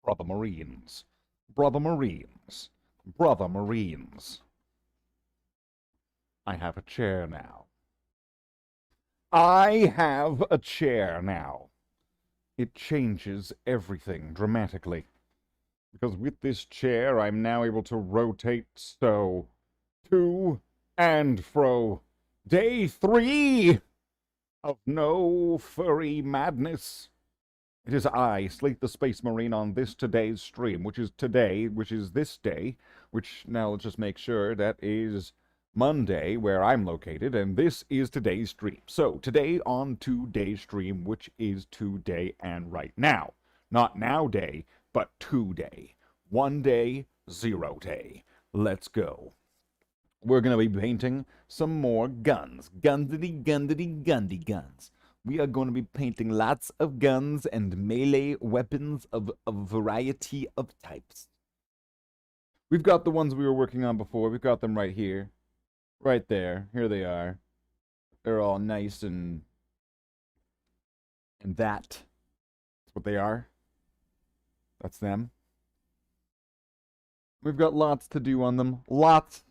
Brother Marines. Brother Marines. Brother Marines. I have a chair now. I have a chair now. It changes everything dramatically. Because with this chair, I'm now able to rotate so to and fro. Day 3 of no furry madness. It is I, Slathe the Space Marine, on today's stream, which is this day, which now let's just make sure that is Monday, where I'm located, and this is today's stream. So, today on today's stream, which is today and right now. Not now day, but today. 1 day, 0 day. Let's go. We're going to be painting some more guns. Guns. We are going to be painting lots of guns and melee weapons of a variety of types. We've got the ones we were working on before. We've got them right here. Right there. Here they are. They're all nice and that's what they are. That's them. We've got lots to do on them. Lots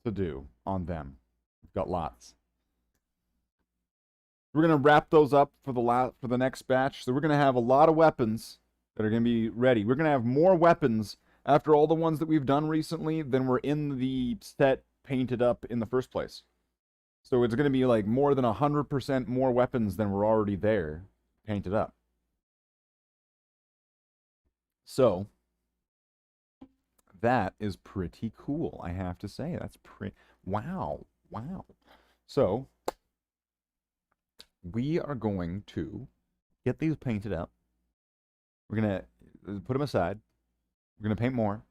to do on them. We've got lots. We're going to wrap those up for the next batch. So we're going to have a lot of weapons that are going to be ready. We're going to have more weapons after all the ones that we've done recently than were in the set painted up in the first place. So it's going to be like more than 100% more weapons than were already there painted up. So that is pretty cool, I have to say. That's pretty... Wow. So we are going to get these painted up. We're going to put them aside. We're going to paint more.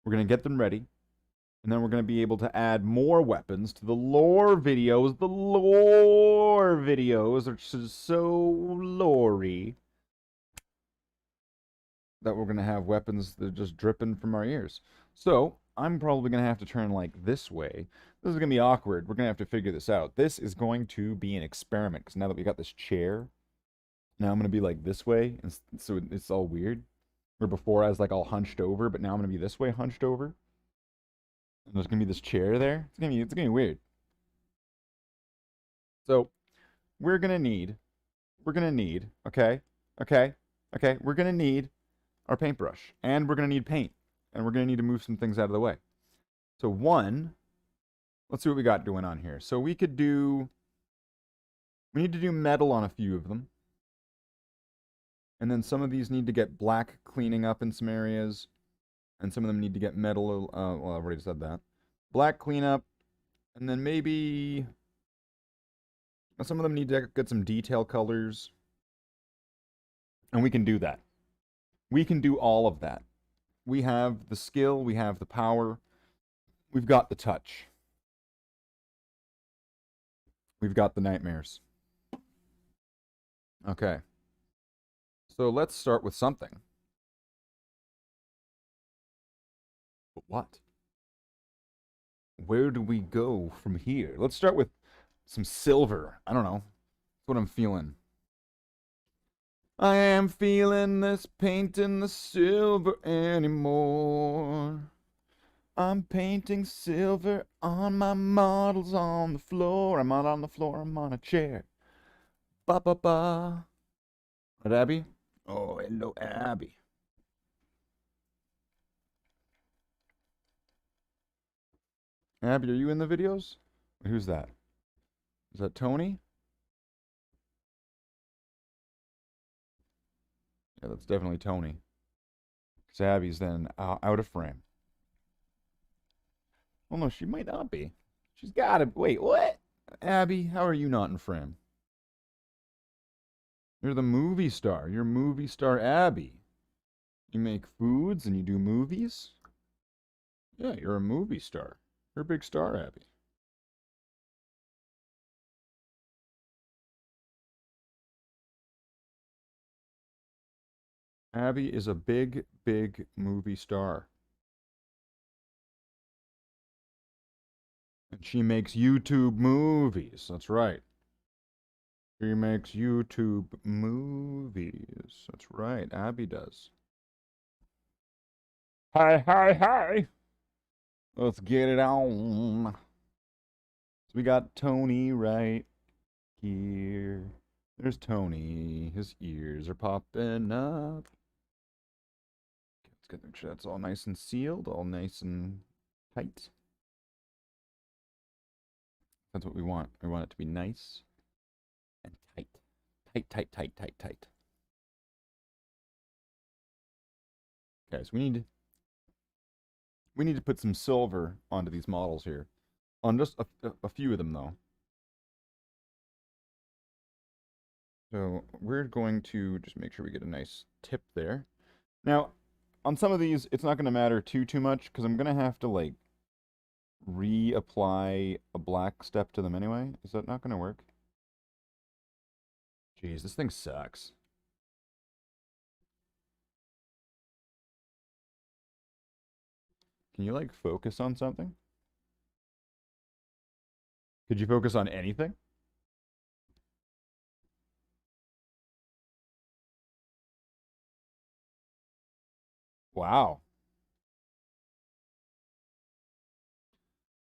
We're going to get them ready. And then we're going to be able to add more weapons to the lore videos. The lore videos are just so lore-y that we're going to have weapons that are just dripping from our ears. So I'm probably going to have to turn like this way. This is going to be awkward. We're going to have to figure this out. This is going to be an experiment, because now that we got this chair, now I'm going to be like this way, and so it's all weird. Where before I was like all hunched over, but now I'm going to be this way hunched over. And there's going to be this chair there. It's going to be weird. So we're going to need, we're going to need our paintbrush, and we're going to need paint, and we're going to need to move some things out of the way. So let's see what we got going on here. So we need to do metal on a few of them. And then some of these need to get black cleaning up in some areas. And some of them need to get metal, well, I've already said that. Black cleanup, and then maybe some of them need to get some detail colors. And we can do that. We can do all of that. We have the skill, we have the power, we've got the touch. We've got the nightmares. Okay. So let's start with something. But what? Where do we go from here? Let's start with some silver. I don't know. That's what I'm feeling. I am feeling this painting the silver anymore. I'm painting silver on my models on the floor. I'm not on the floor, I'm on a chair. Ba. What, Abby? Oh, hello, Abby. Abby, are you in the videos? Who's that? Is that Tony? Yeah, that's definitely Tony. Because Abby's then out of frame. Well, no, she might not be. She's got to... Wait, what? Abby, how are you not in frame? You're the movie star. You're movie star Abby. You make foods and you do movies? Yeah, you're a movie star. You're a big star, Abby. Abby is a big, big movie star. And she makes YouTube movies. That's right. She makes YouTube movies. That's right. Abby does. Hi, hi, hi. Let's get it on. So we got Tony right here. There's Tony. His ears are popping up. Let's make sure that's all nice and sealed, all nice and tight. That's what we want. We want it to be nice and tight. Tight, tight, tight, tight, tight. Okay, so we need to put some silver onto these models here. On just a few of them, though. So we're going to just make sure we get a nice tip there. Now, on some of these, it's not going to matter too much, because I'm going to have to, like, reapply a black step to them anyway. Is that not going to work? Jeez, this thing sucks. Can you, like, focus on something? Could you focus on anything? Wow.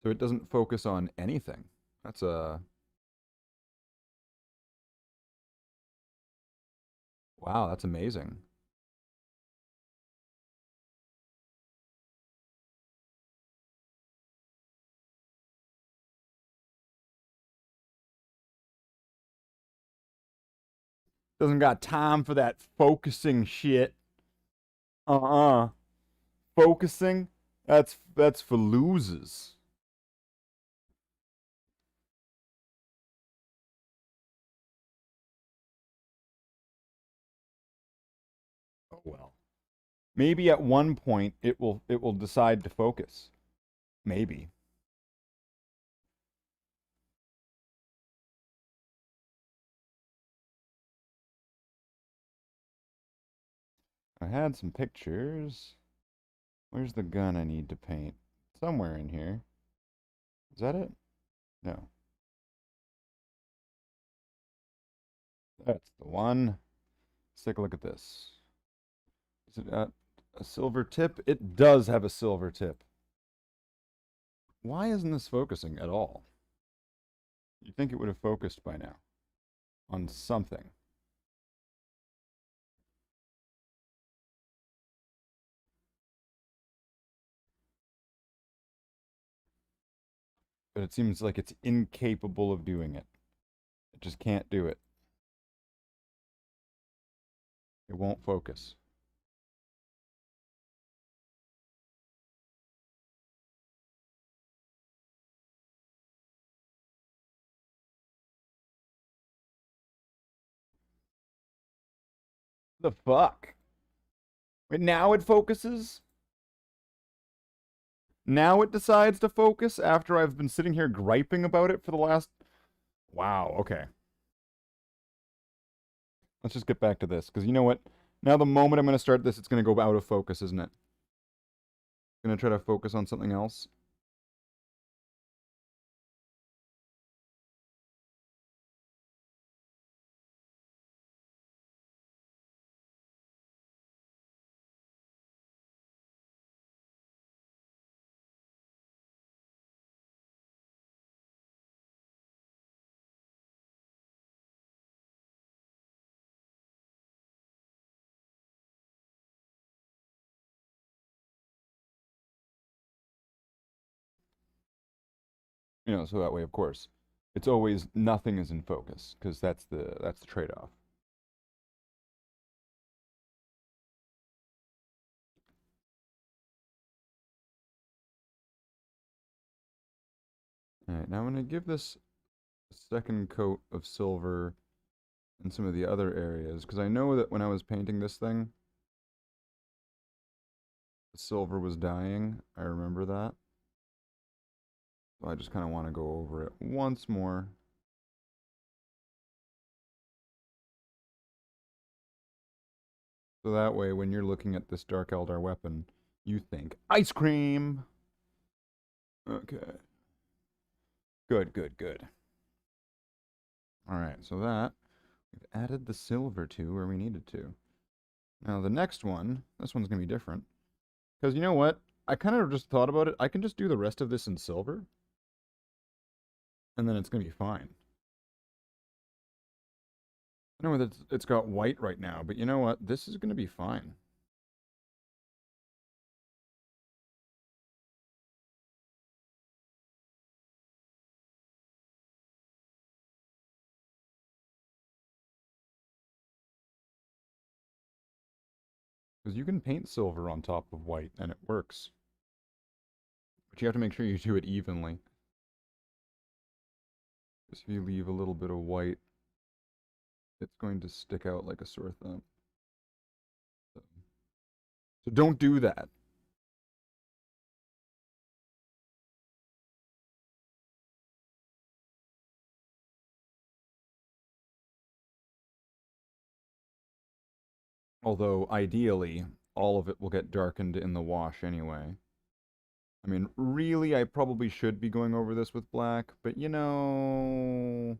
So it doesn't focus on anything. That's a... Wow, that's amazing. Doesn't got time for that focusing shit. Uh-uh. Focusing? That's for losers. Oh well. Maybe at one point it will decide to focus. Maybe. I had some pictures. Where's the gun I need to paint? Somewhere in here. Is that it? No. That's the one. Let's take a look at this. Is it a silver tip? It does have a silver tip. Why isn't this focusing at all? You'd think it would have focused by now on something. But it seems like it's incapable of doing it. It just can't do it. It won't focus. The fuck? Wait, now it focuses? Now it decides to focus after I've been sitting here griping about it for the last... Wow, okay. Let's just get back to this, because you know what? Now the moment I'm going to start this, it's going to go out of focus, isn't it? Going to try to focus on something else. You know, so that way, of course, it's always nothing is in focus, because that's the trade-off. All right, now I'm going to give this a second coat of silver in some of the other areas, because I know that when I was painting this thing, the silver was dying. I remember that. So I just kind of want to go over it once more. So that way, when you're looking at this Dark Eldar weapon, you think, ice cream! Okay. Good, good, good. Alright, so that, we've added the silver to where we needed to. Now the next one, this one's going to be different. Because you know what? I kind of just thought about it. I can just do the rest of this in silver, and then it's going to be fine. I know that it's got white right now, but you know what? This is going to be fine. Because you can paint silver on top of white, and it works. But you have to make sure you do it evenly. Because if you leave a little bit of white, it's going to stick out like a sore thumb. So don't do that. Although, ideally, all of it will get darkened in the wash anyway. I mean, really, I probably should be going over this with black, but you know...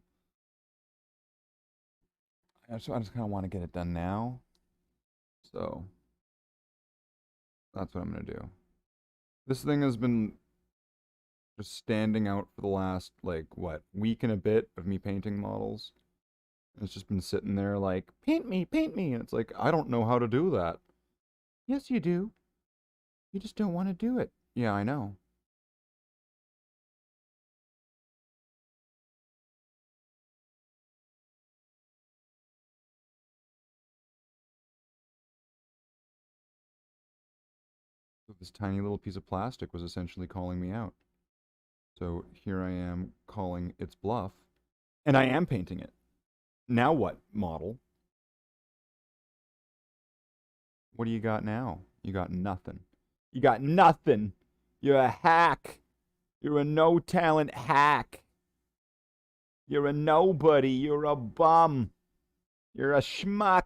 I just kind of want to get it done now. So, that's what I'm going to do. This thing has been just standing out for the last, like, what, week and a bit of me painting models. And it's just been sitting there like, paint me, and it's like, I don't know how to do that. Yes, you do. You just don't want to do it. Yeah, I know. So this tiny little piece of plastic was essentially calling me out. So here I am calling its bluff, and I am painting it. Now what, model? What do you got now? You got nothing. You got nothing. You're a hack. You're a no-talent hack. You're a nobody. You're a bum. You're a schmuck.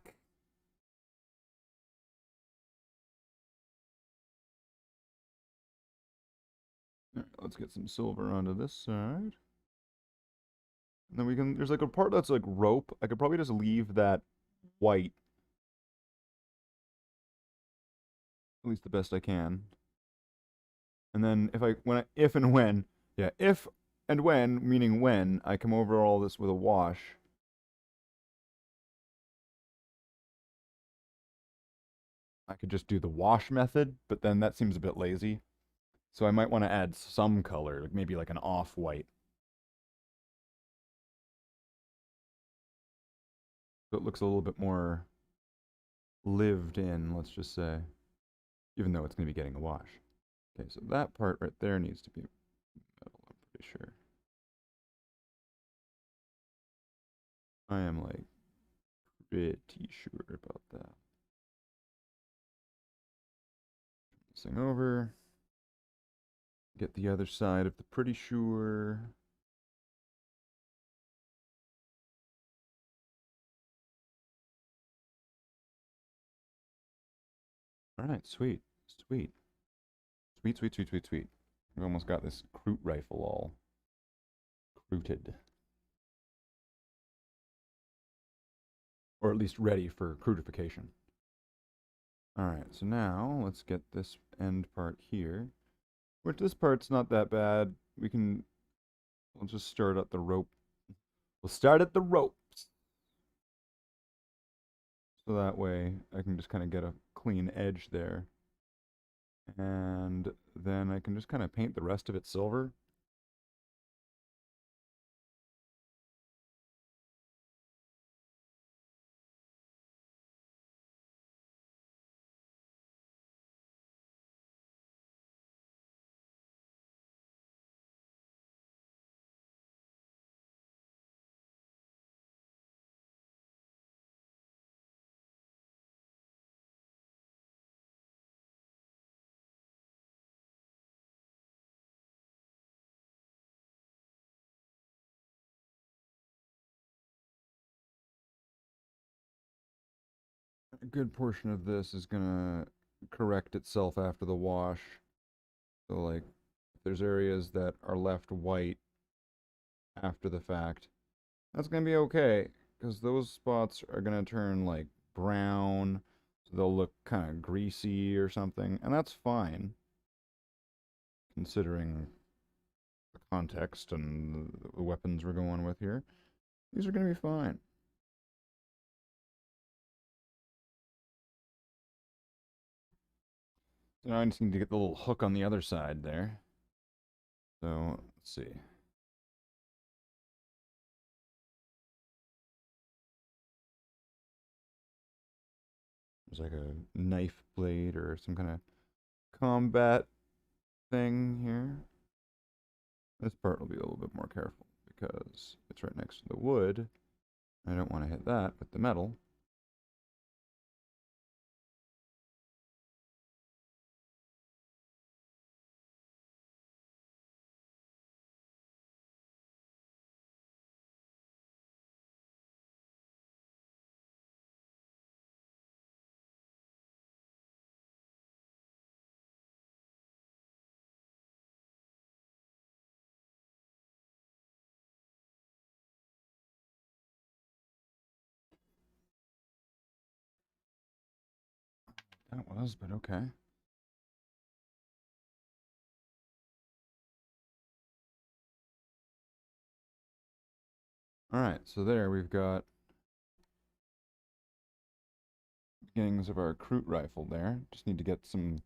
All right, let's get some silver onto this side. And then we can, there's like a part that's like rope. I could probably just leave that white. At least the best I can. And then if and when, yeah, if and when, meaning when, I come over all this with a wash, I could just do the wash method, but then that seems a bit lazy. So I might want to add some color, like maybe like an off-white. So it looks a little bit more lived in, let's just say, even though it's going to be getting a wash. Okay, so that part right there needs to be metal, I'm pretty sure. I am like pretty sure about that. This thing over. Get the other side of the pretty sure. All right, sweet, sweet, sweet, sweet, sweet, sweet, sweet. We almost got this Kroot rifle all Krooted, or at least ready for Krootification. All right, so now let's get this end part here, which this part's not that bad. We'll just start at the rope. We'll start at the ropes. So that way I can just kind of get a clean edge there. And then I can just kind of paint the rest of it silver. A good portion of this is gonna correct itself after the wash. So like, if there's areas that are left white after the fact, that's gonna be okay, because those spots are gonna turn like brown. they'll look kind of greasy or something, and that's fine, considering the context and the weapons we're going with here. These are going to be fine. So now I just need to get the little hook on the other side there. So, let's see. There's like a knife blade or some kind of combat thing here. This part will be a little bit more careful because it's right next to the wood. I don't want to hit that with the metal. That was, but okay. Alright, so there we've got beginnings of our Kroot rifle there. Just need to get something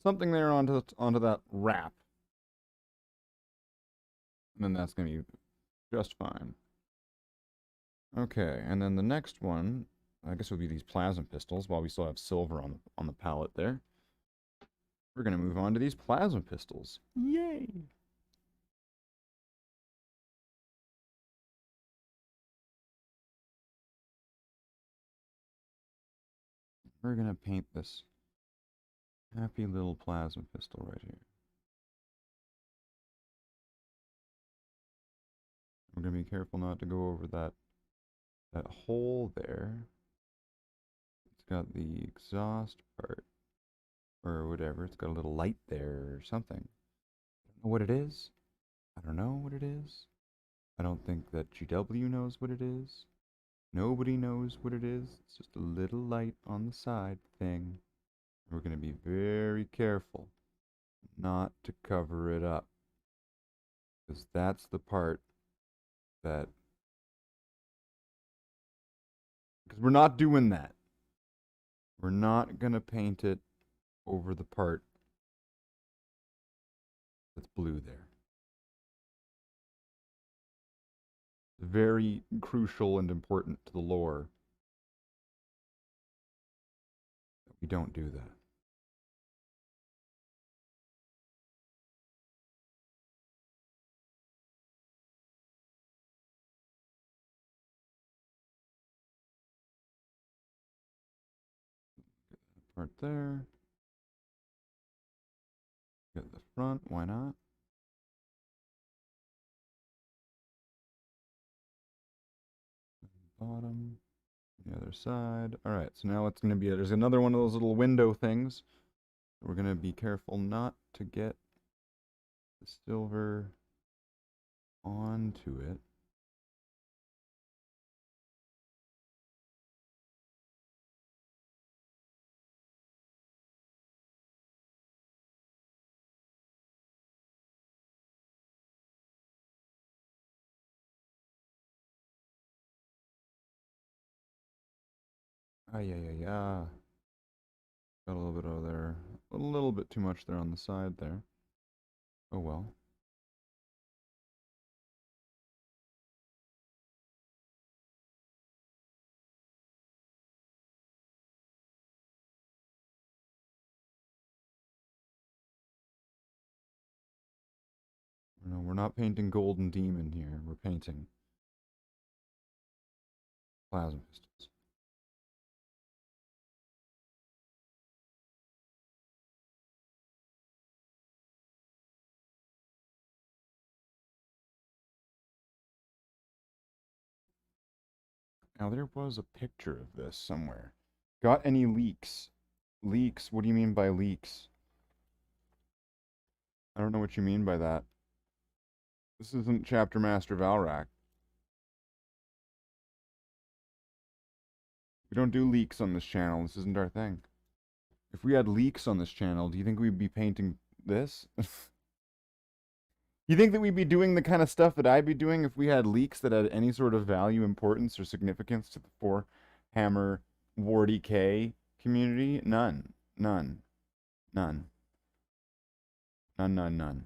there onto that wrap. And then that's going to be just fine. Okay, and then the next one, I guess, would be these plasma pistols, while we still have silver on the palette there. We're going to move on to these plasma pistols. Yay! We're going to paint this happy little plasma pistol right here. We're going to be careful not to go over that hole there. It's got the exhaust part, or whatever. It's got a little light there or something. I don't know what it is. I don't know what it is. I don't think that GW knows what it is. Nobody knows what it is. It's just a little light on the side thing. We're going to be very careful not to cover it up, because that's the part that... Because we're not doing that. We're not going to paint it over the part that's blue there. It's very crucial and important to the lore that we don't do that. Part there. Get the front, why not? Bottom, the other side. Alright, so now it's going to be, there's another one of those little window things. We're going to be careful not to get the silver onto it. Ah, yeah. Got a little bit over there. A little bit too much there on the side there. Oh well. No, we're not painting Golden Demon here. We're painting plasma pistols. Now, there was a picture of this somewhere. Got any leaks? Leaks? What do you mean by leaks? I don't know what you mean by that. This isn't Chapter Master Valrak. We don't do leaks on this channel. This isn't our thing. If we had leaks on this channel, do you think we'd be painting this? You think that we'd be doing the kind of stuff that I'd be doing if we had leaks that had any sort of value, importance, or significance to the Hammer Wardy K community? None. None. None. None, none, none.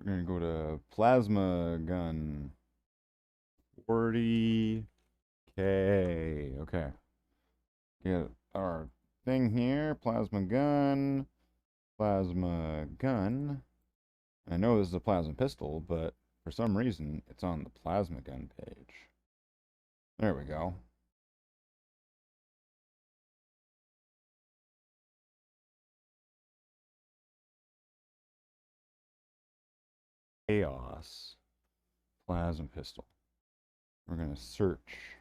We're gonna go to plasma gun. 40K. Okay. Get our thing here. Plasma gun. Plasma gun. I know this is a plasma pistol, but for some reason it's on the plasma gun page. There we go. Chaos. Plasma pistol. We're gonna search.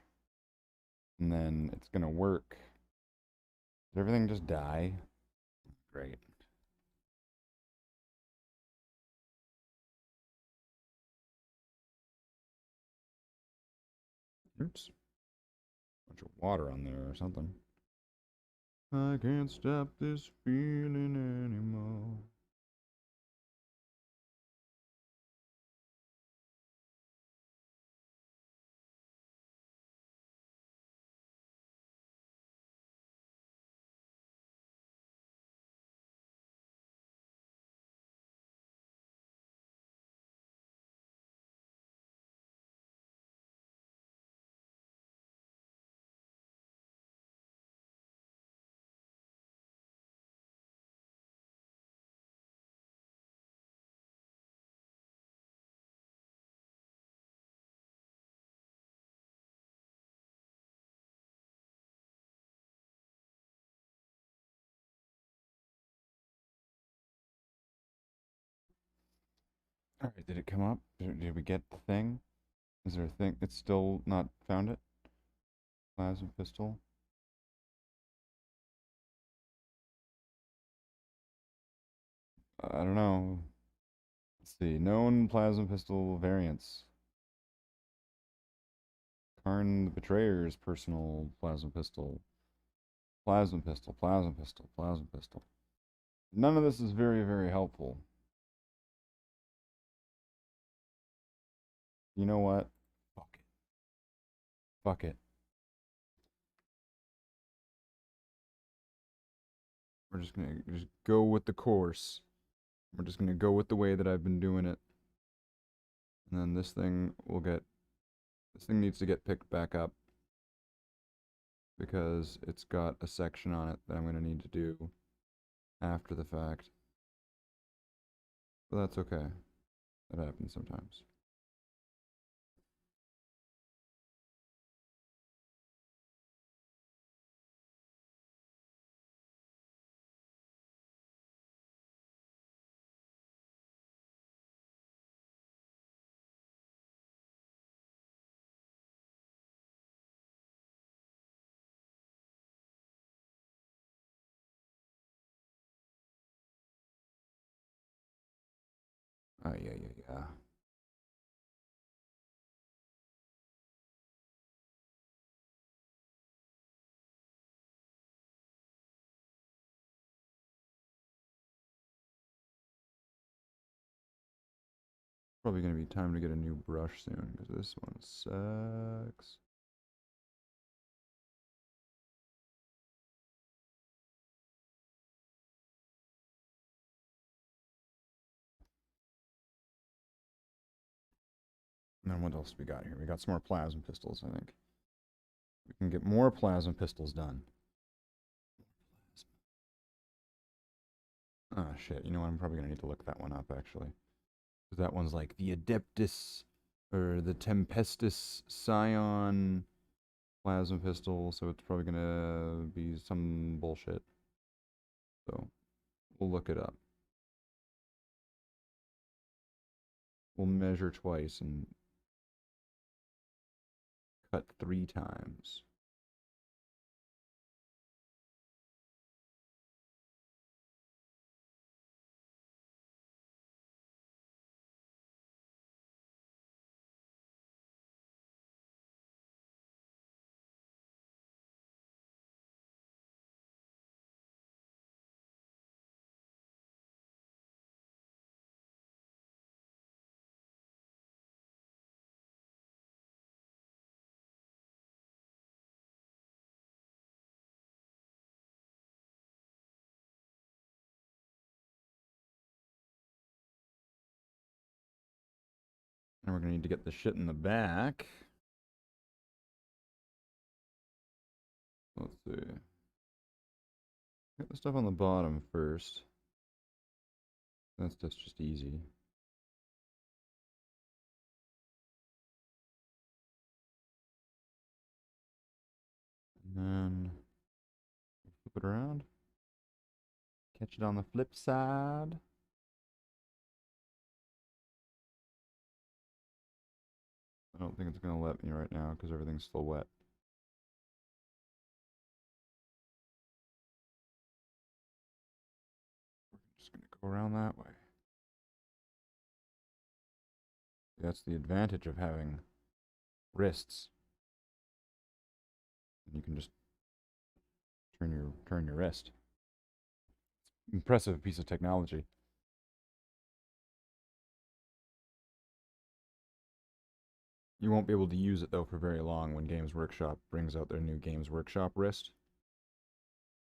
And then it's gonna work. Did everything just die? Great. Oops. Bunch of water on there or something. I can't stop this feeling anymore. Alright, did it come up? Did we get the thing? Is there a thing? It's still not found it? Plasma pistol? I don't know. Let's see. Known plasma pistol variants. Karn the Betrayer's personal plasma pistol. Plasma pistol, plasma pistol, plasma pistol. None of this is very, very helpful. You know what? Fuck it. Fuck it. We're just gonna just go with the course. We're just gonna go with the way that I've been doing it. And then this thing will get... This thing needs to get picked back up. Because it's got a section on it that I'm gonna need to do after the fact. But that's okay. That happens sometimes. Yeah. Probably gonna be time to get a new brush soon, because this one sucks. And then what else we got here? We got some more plasma pistols, I think. We can get more plasma pistols done. Ah, shit. You know what? I'm probably gonna need to look that one up, actually. Because that one's like the Adeptus, or the Tempestus Scion plasma pistol, so it's probably gonna be some bullshit. So, we'll look it up. We'll measure twice and cut 3 times. And we're going to need to get the shit in the back. Let's see. Get the stuff on the bottom first. That's just easy. And then flip it around. Catch it on the flip side. I don't think it's going to let me right now because everything's still wet. We're just going to go around that way. That's the advantage of having wrists. You can just turn your wrist. Impressive piece of technology. You won't be able to use it though for very long when Games Workshop brings out their new Games Workshop wrist.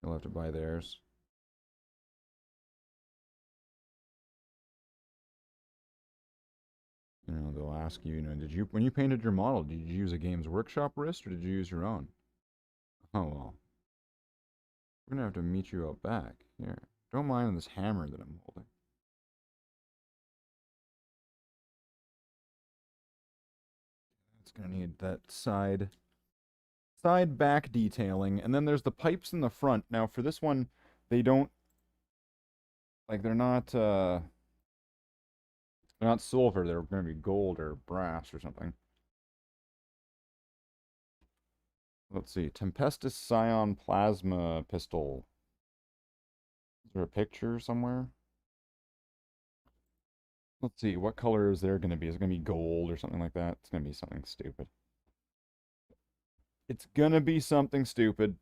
You'll have to buy theirs. You know, they'll ask you, when you painted your model, did you use a Games Workshop wrist or did you use your own? Oh well. We're gonna have to meet you out back. Here. Don't mind this hammer that I'm holding. It's gonna need that side back detailing, and then there's the pipes in the front. Now for this one, they don't they're not silver, they're gonna be gold or brass or something. Let's see, Tempestus Scion Plasma Pistol. Is there a picture somewhere? Let's see, what color is there gonna be? Is it gonna be gold or something like that? It's gonna be something stupid. It's gonna be something stupid.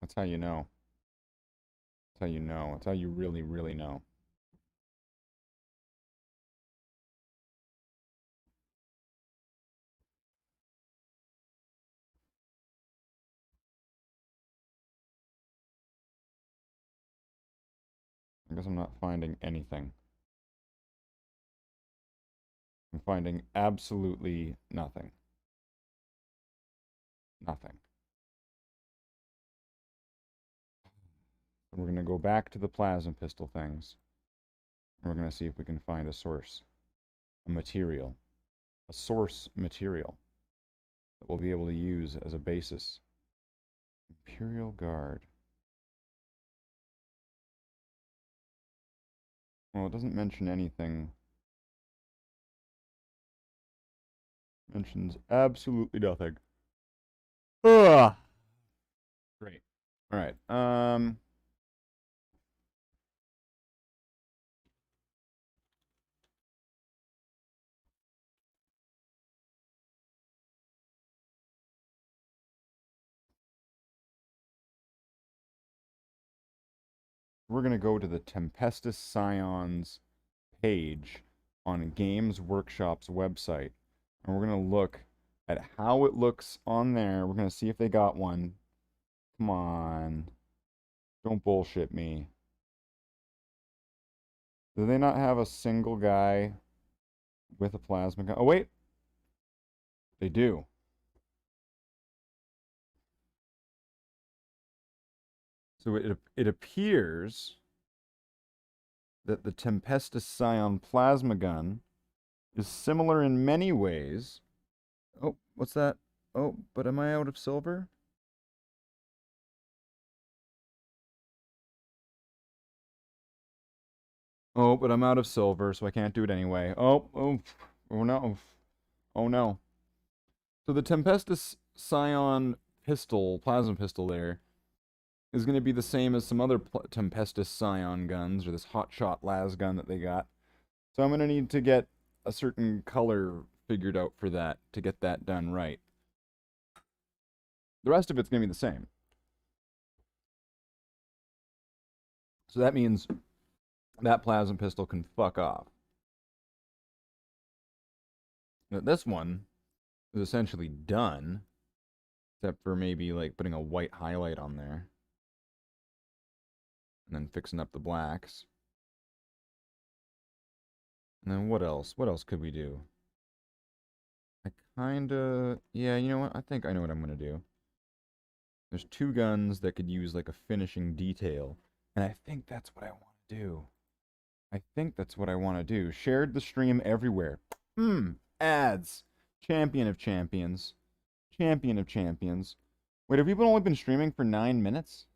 That's how you know. That's how you know. That's how you really, really know. I guess I'm not finding anything. I'm finding absolutely nothing. Nothing. We're going to go back to the plasma pistol things. And we're going to see if we can find a source. A material. A source material. That we'll be able to use as a basis. Imperial Guard. Well, it doesn't mention anything. It mentions absolutely nothing. Ugh. Great. All right. We're going to go to the Tempestus Scions page on Games Workshop's website. And we're going to look at how it looks on there. We're going to see if they got one. Come on. Don't bullshit me. Do they not have a single guy with a plasma gun? Oh, wait. They do. So it appears that the Tempestus Scion plasma gun is similar in many ways. Oh, what's that? Oh, but am I out of silver? Oh, but I'm out of silver, so I can't do it anyway. Oh no. Oh no. So the Tempestus Scion pistol, plasma pistol there, is going to be the same as some other Tempestus Scion guns, or this hotshot las gun that they got. So I'm going to need to get a certain color figured out for that to get that done right. The rest of it's going to be the same. So that means that plasma pistol can fuck off. Now this one is essentially done, except for maybe like putting a white highlight on there. And then fixing up the blacks. And then what else? What else could we do? I kinda... Yeah, you know what? I think I know what I'm gonna do. There's two guns that could use, like, a finishing detail. And I think that's what I want to do. I think that's what I want to do. Shared the stream everywhere. Ads. Champion of champions. Champion of champions. Wait, have people only been streaming for 9 minutes?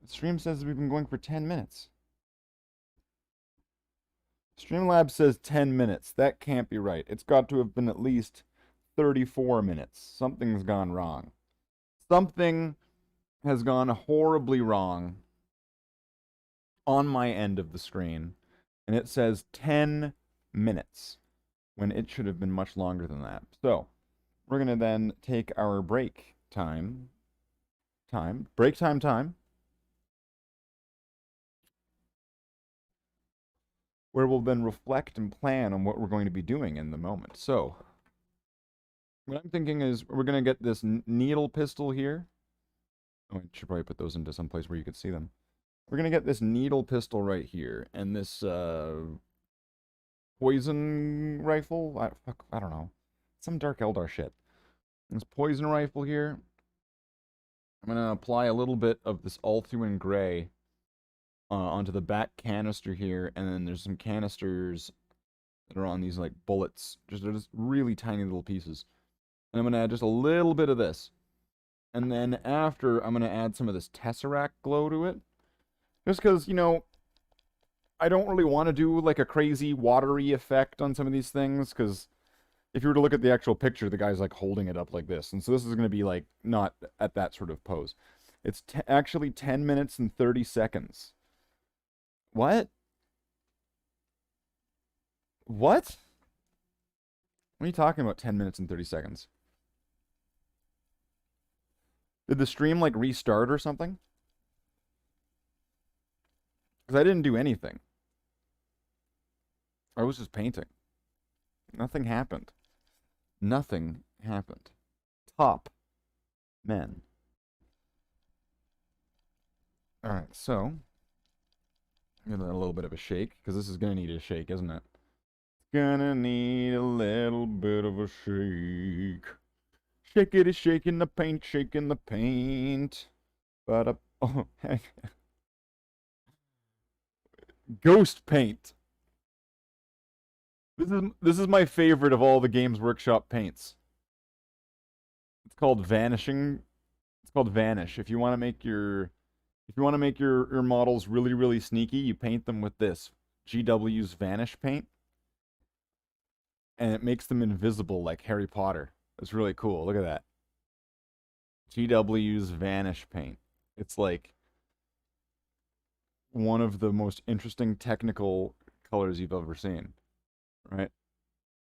The stream says we've been going for 10 minutes. Streamlabs says 10 minutes. That can't be right. It's got to have been at least 34 minutes. Something's gone wrong. Something has gone horribly wrong on my end of the screen. And it says 10 minutes when it should have been much longer than that. So, we're going to then take our break time, where we'll then reflect and plan on what we're going to be doing in the moment. So, what I'm thinking is we're going to get this needle pistol here. Oh, I should probably put those into some place where you could see them. We're going to get this needle pistol right here, and this poison rifle. I don't know. Some Dark Eldar shit. This poison rifle here. I'm going to apply a little bit of this Althuan Gray onto the back canister here, and then there's some canisters that are on these, like, bullets. They're just really tiny little pieces. And I'm going to add just a little bit of this. And then after, I'm going to add some of this Tesseract glow to it. Just because, you know, I don't really want to do, like, a crazy watery effect on some of these things, because if you were to look at the actual picture, the guy's, like, holding it up like this. And so this is going to be, like, not at that sort of pose. It's actually 10 minutes and 30 seconds. What? What? What are you talking about, 10 minutes and 30 seconds? Did the stream, like, restart or something? Because I didn't do anything. I was just painting. Nothing happened. Nothing happened. Top men. Alright, so give it a little bit of a shake, because this is going to need a shake, isn't it? It's gonna need a little bit of a shake. Shakity shaking the paint, shaking the paint. But oh, ghost paint. This is my favorite of all the Games Workshop paints. It's called Vanishing. It's called Vanish. If you want to make your models really, really sneaky, you paint them with this GW's Vanish paint. And it makes them invisible like Harry Potter. It's really cool. Look at that. GW's Vanish paint. It's like one of the most interesting technical colors you've ever seen. Right?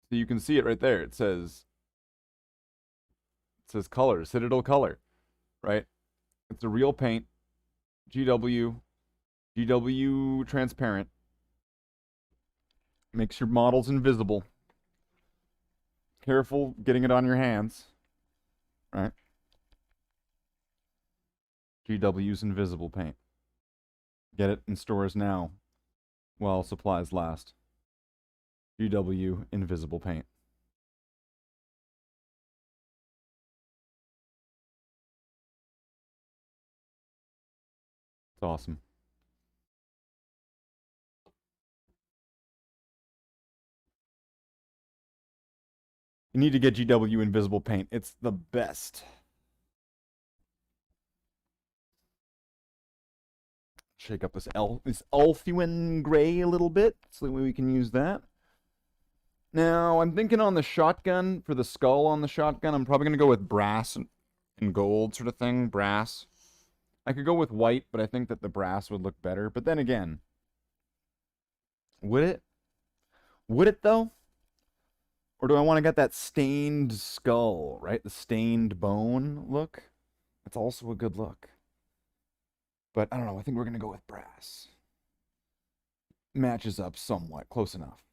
So you can see it right there. It says color, Citadel color. Right? It's a real paint. GW transparent. Makes your models invisible. Careful getting it on your hands. Right? GW's invisible paint. Get it in stores now while supplies last. GW invisible paint. It's awesome. You need to get GW invisible paint. It's the best. Shake up this Althuan Gray a little bit so that we can use that. Now, I'm thinking on the shotgun, for the skull on the shotgun, I'm probably going to go with brass and gold sort of thing. Brass. I could go with white, but I think that the brass would look better. But then again, would it? Would it, though? Or do I want to get that stained skull, right? The stained bone look? That's also a good look. But I don't know. I think we're going to go with brass. Matches up somewhat. Close enough.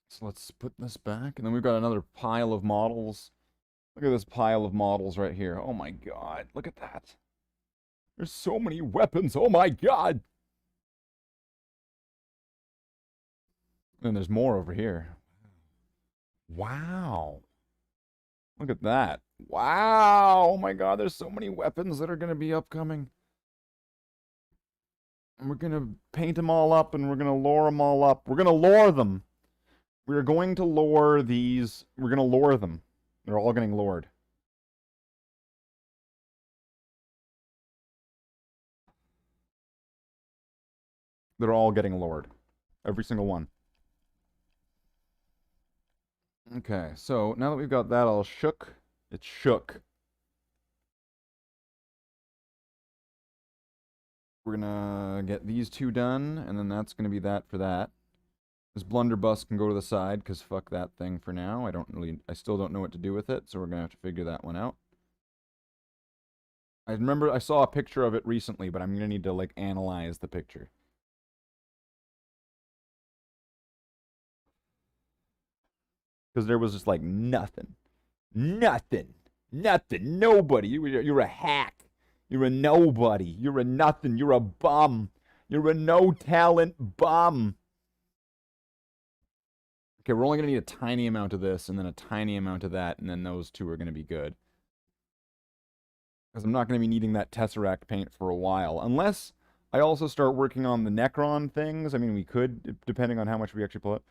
So let's put this back. And then we've got another pile of models Look at this pile of models right here. Oh my god, look at that. There's so many weapons. Oh my god. And there's more over here. Wow. Look at that. Wow. Oh my god, there's so many weapons that are going to be upcoming. And we're going to paint them all up and we're going to lore them all up. We're going to lore them. We're going to lore these. We're going to lore them. They're all getting lored. They're all getting lored. Every single one. Okay, so now that we've got that all shook, it's shook. We're gonna get these two done, and then that's gonna be that for that. This blunderbuss can go to the side, because fuck that thing for now. I still don't know what to do with it, so we're gonna have to figure that one out. I remember I saw a picture of it recently, but I'm gonna need to, like, analyze the picture. Because there was just, like, nothing. Nothing. Nothing. Nobody. You're a hack. You're a nobody. You're a nothing. You're a bum. You're a no-talent bum. Okay, we're only going to need a tiny amount of this, and then a tiny amount of that, and then those two are going to be good. Because I'm not going to be needing that Tesseract paint for a while. Unless I also start working on the Necron things. I mean, we could, depending on how much we actually pull it.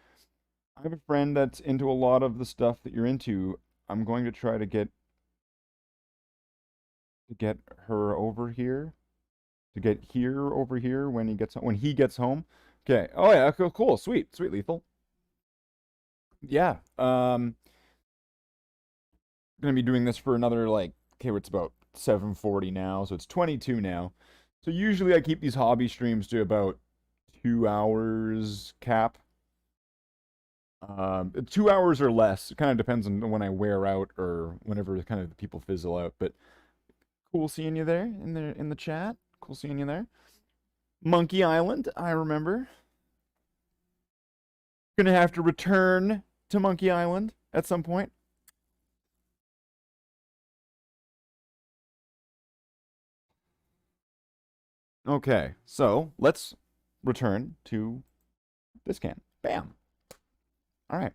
I have a friend that's into a lot of the stuff that you're into. I'm going to try to get her over here. To get here over here when he gets home. Okay. Oh yeah, cool. Sweet. Sweet Lethal. Yeah. Gonna be doing this for another, like, okay, it's about 7:40 now, so it's 22 now. So usually I keep these hobby streams to about 2 hours cap. 2 hours or less. It kind of depends on when I wear out or whenever kind of the people fizzle out. But cool seeing you there in the chat. Cool seeing you there. Monkey Island, I remember. Gonna have to return to Monkey Island at some point. Okay, so let's return to this can. Bam. All right.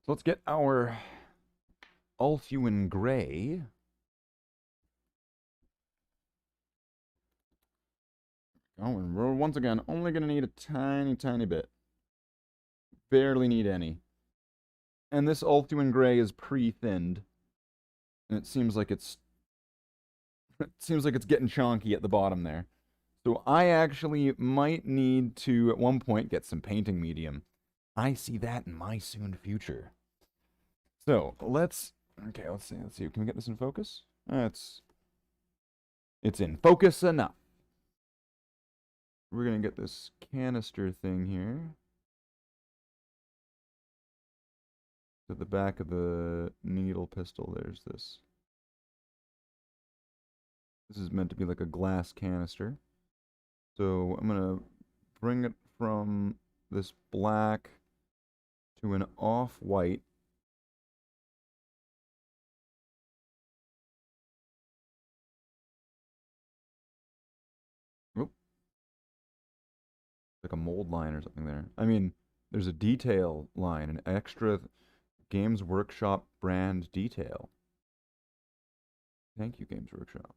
So let's get our Ulthuan Gray. Oh, and we're once again only going to need a tiny, tiny bit. Barely need any. And this Ulthuan Gray is pre-thinned. And it seems like it's getting chonky at the bottom there. So I actually might need to, at one point, get some painting medium. I see that in my soon future. So, let's see. Can we get this in focus? It's in focus enough. We're going to get this canister thing here. To the back of the needle pistol, there's this. This is meant to be like a glass canister. So I'm going to bring it from this black to an off-white. Oop. Like a mold line or something there. I mean, there's a detail line, an extra Games Workshop brand detail. Thank you, Games Workshop.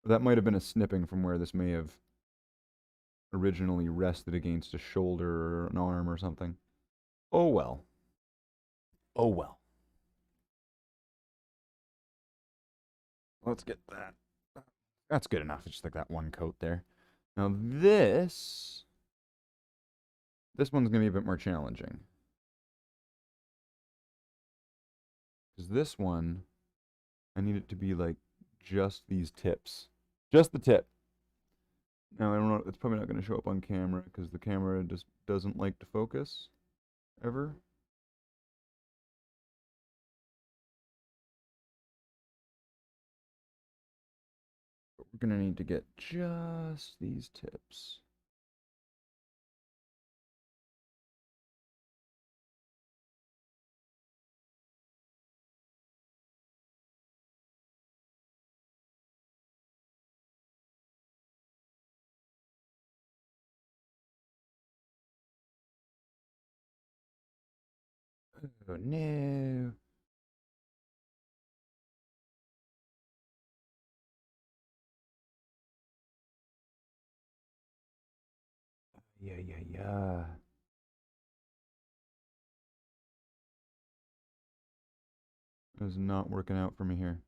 That might have been a snipping from where this may have originally rested against a shoulder or an arm or something. Oh well. Oh well. Let's get that. That's good enough. It's just like that one coat there. Now this one's going to be a bit more challenging. Because this one, I need it to be like just these tips. Just the tip. Now, I don't know, it's probably not going to show up on camera because the camera just doesn't like to focus ever. But we're going to need to get just these tips. Oh no. Yeah, yeah, yeah. It's not working out for me here.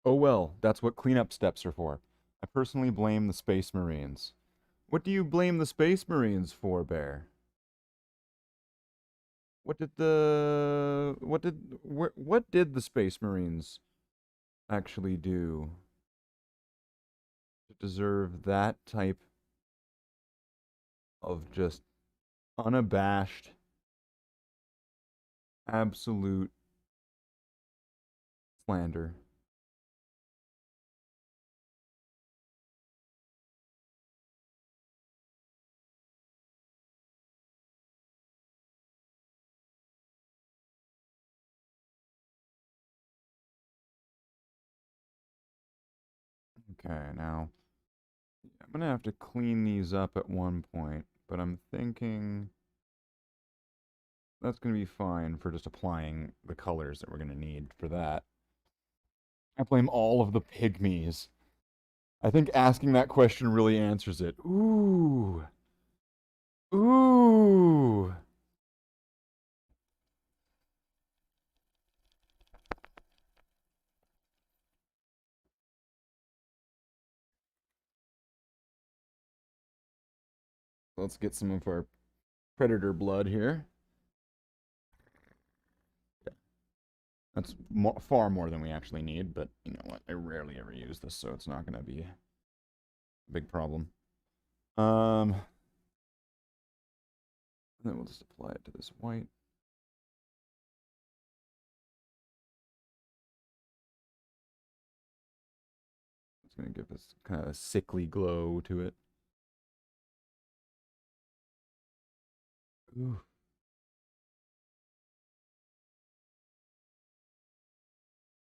Oh well, that's what cleanup steps are for. I personally blame the Space Marines. What do you blame the Space Marines for, Bear? What did the Space Marines actually do to deserve that type of just unabashed, absolute slander? Okay, now I'm gonna have to clean these up at one point, but I'm thinking that's gonna be fine for just applying the colors that we're gonna need for that. I blame all of the pygmies. I think asking that question really answers it. Ooh. Ooh. Let's get some of our predator blood here. That's far more than we actually need, but you know what? I rarely ever use this, so it's not going to be a big problem. Then we'll just apply it to this white. It's going to give this kind of a sickly glow to it. Ooh.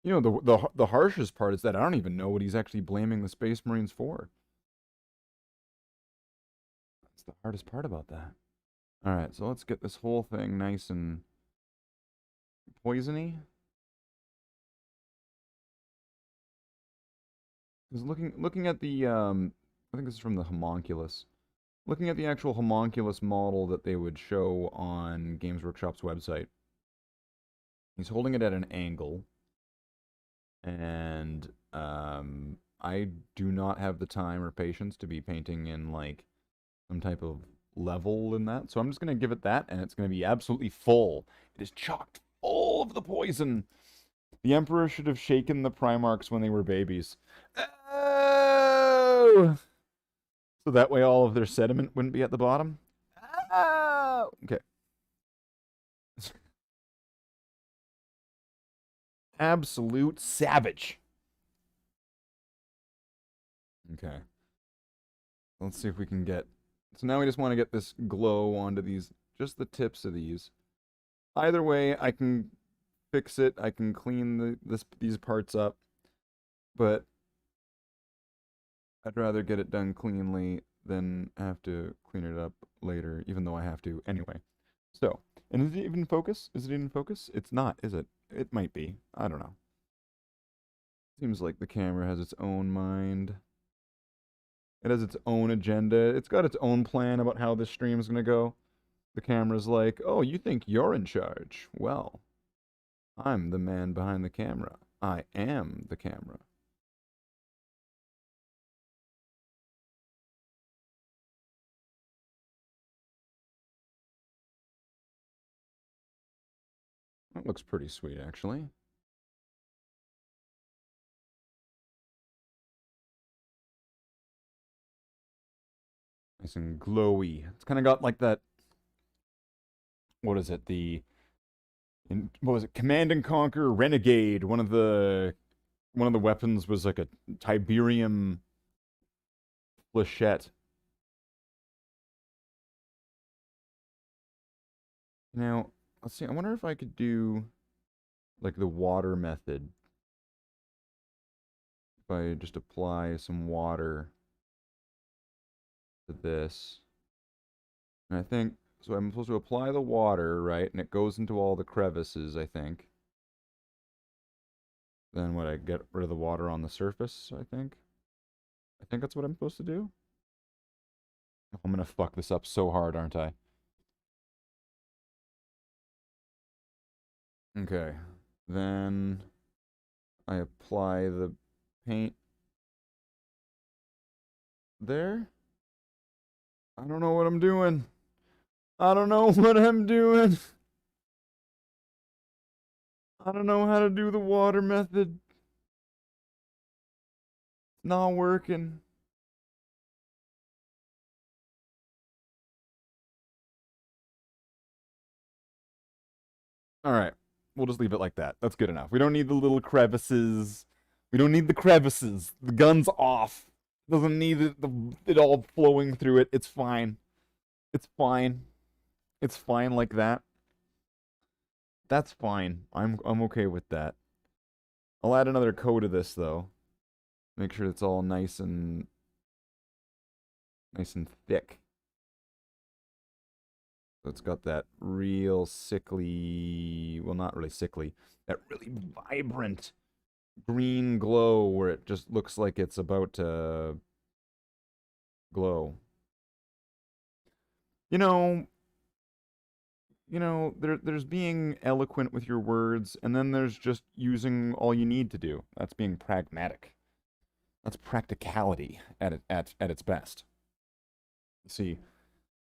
You know, the harshest part is that I don't even know what he's actually blaming the Space Marines for. That's the hardest part about that. All right, so let's get this whole thing nice and poisony. Because looking at the I think this is from the homunculus. Looking at the actual homunculus model that they would show on Games Workshop's website, he's holding it at an angle, and I do not have the time or patience to be painting in like some type of level in that. So I'm just gonna give it that, and it's gonna be absolutely full. It is chocked full of the poison. The Emperor should have shaken the Primarchs when they were babies. Oh! So that way all of their sediment wouldn't be at the bottom. Oh! Okay. Absolute savage. Okay. Let's see if we can get... So now we just want to get this glow onto these, just the tips of these. Either way, I can fix it. I can clean these parts up. But I'd rather get it done cleanly than have to clean it up later, even though I have to anyway. So, and is it even focus? Is it in focus? It's not, is it? It might be. I don't know. Seems like the camera has its own mind. It has its own agenda. It's got its own plan about how this stream is going to go. The camera's like, oh, you think you're in charge? Well, I'm the man behind the camera. I am the camera. That looks pretty sweet, actually. Nice and glowy. It's kind of got like that. What is it? What was it? Command and Conquer Renegade. One of the weapons was like a Tiberium flechette. Now, let's see. I wonder if I could do like the water method if I just apply some water to this. And I think, so I'm supposed to apply the water, right? And it goes into all the crevices, I think. Then what, I get rid of the water on the surface, I think? I think that's what I'm supposed to do. I'm gonna fuck this up so hard, aren't I? Okay. Then I apply the paint there. I don't know what I'm doing. I don't know what I'm doing. I don't know how to do the water method. It's not working. All right. We'll just leave it like that. That's good enough. We don't need the little crevices. We don't need the crevices. The gun's off. Doesn't need it all flowing through it. It's fine. It's fine. It's fine like that. That's fine. I'm okay with that. I'll add another coat of this though. Make sure it's all nice and thick. So it's got that real sickly, well, not really sickly, that really vibrant green glow where it just looks like it's about to glow. You know, there's being eloquent with your words, and then there's just using all you need to do. That's being pragmatic. That's practicality at its best. See,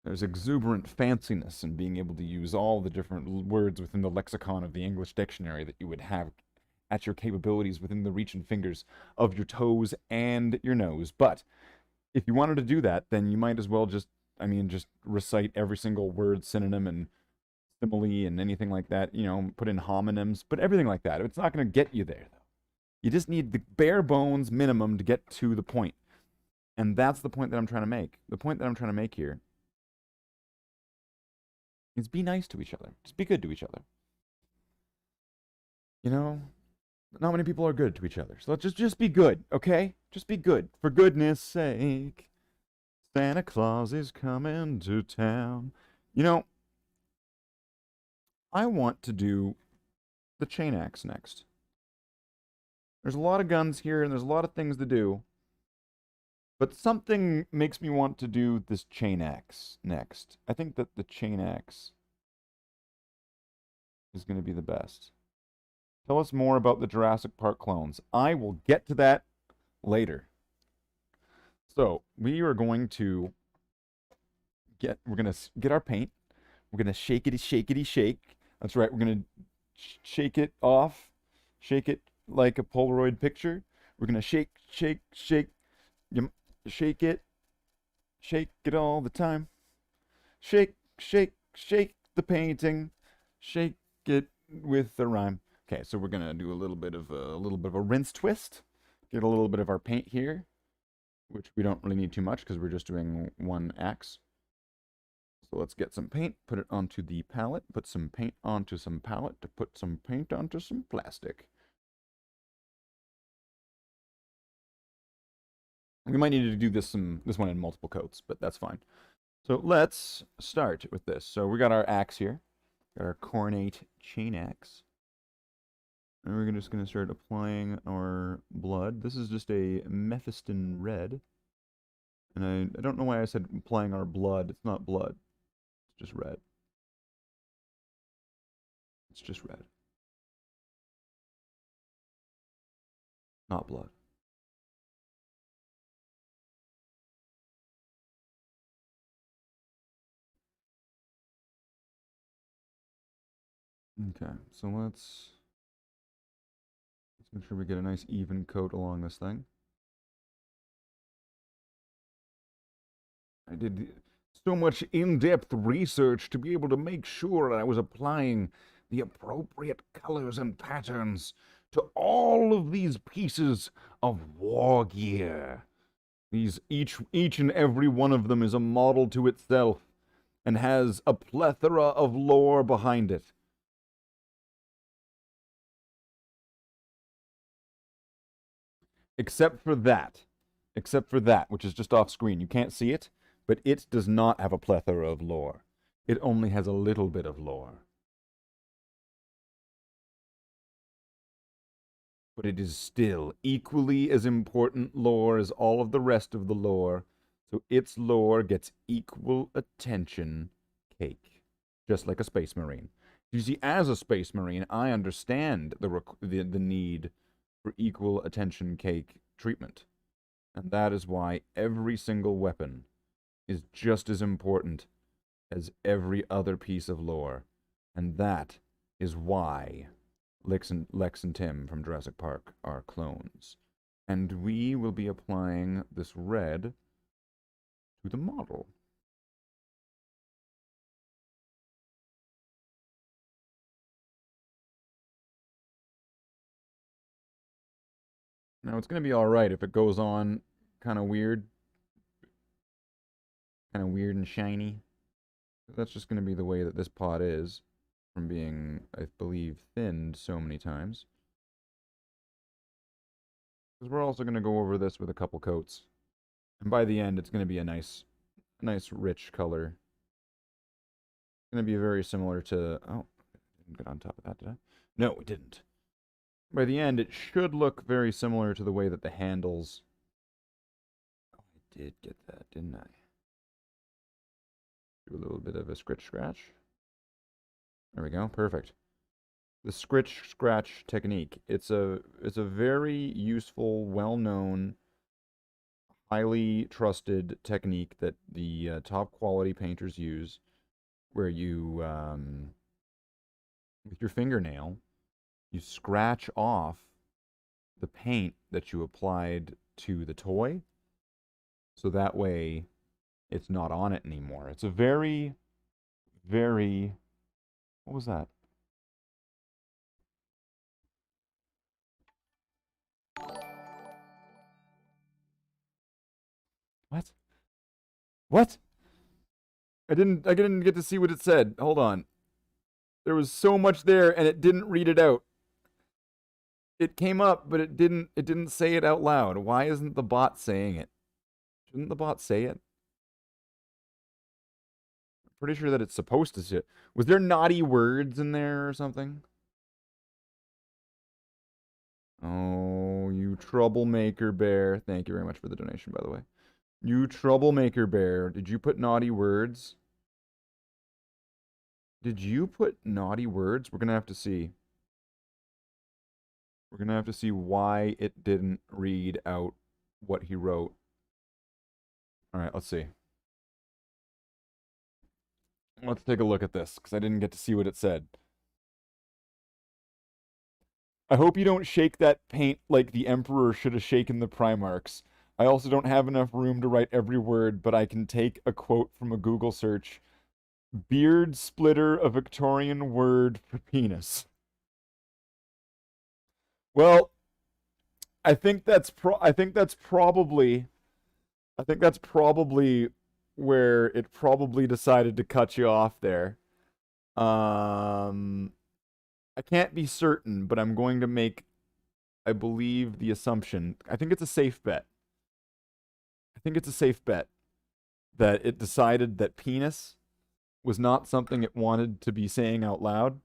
there's exuberant fanciness in being able to use all the different words within the lexicon of the English dictionary that you would have at your capabilities within the reach and fingers of your toes and your nose. But if you wanted to do that, then you might as well just recite every single word, synonym, and simile, and anything like that. Put in homonyms, but everything like that. It's not going to get you there, though. You just need the bare bones minimum to get to the point. And that's the point that I'm trying to make. The point that I'm trying to make here is be nice to each other. Just be good to each other. Not many people are good to each other. So let's just be good, okay? Just be good. For goodness sake, Santa Claus is coming to town. I want to do the chain axe next. There's a lot of guns here, and there's a lot of things to do. But something makes me want to do this chain axe next. I think that the chain axe is going to be the best. Tell us more about the Jurassic Park clones. I will get to that later. So, we are going to we're going to get our paint. We're going to shakety shake. That's right, we're going to shake it off. Shake it like a Polaroid picture. We're going to shake it all the time. Shake the painting. Shake it with the rhyme. Okay, so we're gonna do a little bit of a rinse twist. Get a little bit of our paint here, which we don't really need too much because we're just doing one axe. So let's get some paint, put it onto the palette, put some paint onto some palette to put some paint onto some plastic. We might need to do this one in multiple coats, but that's fine. So let's start with this. So we got our axe here. Got our cornate chain axe. And we're just going to start applying our blood. This is just a Mephiston red. And I don't know why I said applying our blood. It's not blood. It's just red. It's just red. Not blood. Okay, so let's make sure we get a nice even coat along this thing. I did so much in-depth research to be able to make sure that I was applying the appropriate colors and patterns to all of these pieces of war gear. Each and every one of them is a model to itself and has a plethora of lore behind it. Except for that. Except for that, which is just off screen. You can't see it, but it does not have a plethora of lore. It only has a little bit of lore. But it is still equally as important lore as all of the rest of the lore, so its lore gets equal attention cake, just like a space marine. You see, as a space marine, I understand the need for equal attention cake treatment, and that is why every single weapon is just as important as every other piece of lore, and that is why Lex and Tim from Jurassic Park are clones. And we will be applying this red to the model. Now, it's going to be alright if it goes on kind of weird and shiny. That's just going to be the way that this pot is from being, I believe, thinned so many times. Because we're also going to go over this with a couple coats. And by the end, it's going to be a nice rich color. It's going to be very similar to... Oh, I didn't get on top of that, did I? No, it didn't. By the end, it should look very similar to the way that the handles... Oh, I did get that, didn't I? Do a little bit of a scratch. There we go, perfect. The scratch technique. It's a very useful, well-known, highly trusted technique that the top quality painters use, where you with your fingernail, you scratch off the paint that you applied to the toy, so that way it's not on it anymore. It's a very, very... What was that? What? What? I didn't get to see what it said. Hold on. There was so much there and it didn't read it out. It came up, but it didn't say it out loud. Why isn't the bot saying it? Shouldn't the bot say it? I'm pretty sure that it's supposed to say it. Was there naughty words in there or something? Oh, you troublemaker bear. Thank you very much for the donation, by the way. You troublemaker bear. Did you put naughty words? Did you put naughty words? We're going to have to see. We're going to have to see why it didn't read out what he wrote. All right, let's see. Let's take a look at this, because I didn't get to see what it said. I hope you don't shake that paint like the Emperor should have shaken the Primarchs. I also don't have enough room to write every word, but I can take a quote from a Google search. Beard splitter, a Victorian word for penis. Well, I think that's probably where it probably decided to cut you off there. I can't be certain, but I'm going to make, I believe, the assumption. I think it's a safe bet. I think it's a safe bet that it decided that penis was not something it wanted to be saying out loud.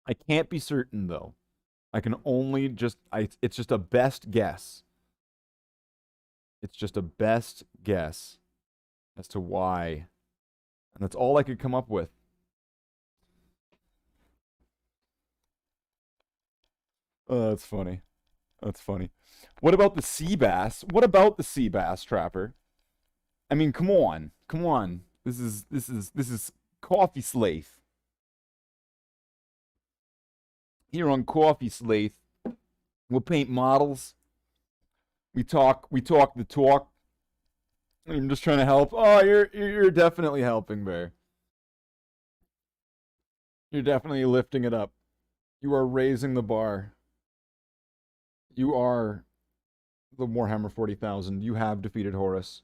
I can't be certain, though. I can only just, it's just a best guess. It's just a best guess as to why. And that's all I could come up with. Oh, that's funny. That's funny. What about the sea bass? What about the sea bass, Trapper? I mean, come on. Come on. This is Coffee Slathe. Here on Coffee Slathe, we'll paint models. We talk the talk. I'm just trying to help. Oh, you're definitely helping, Bear. You're definitely lifting it up. You are raising the bar. You are the Warhammer 40,000. You have defeated Horus.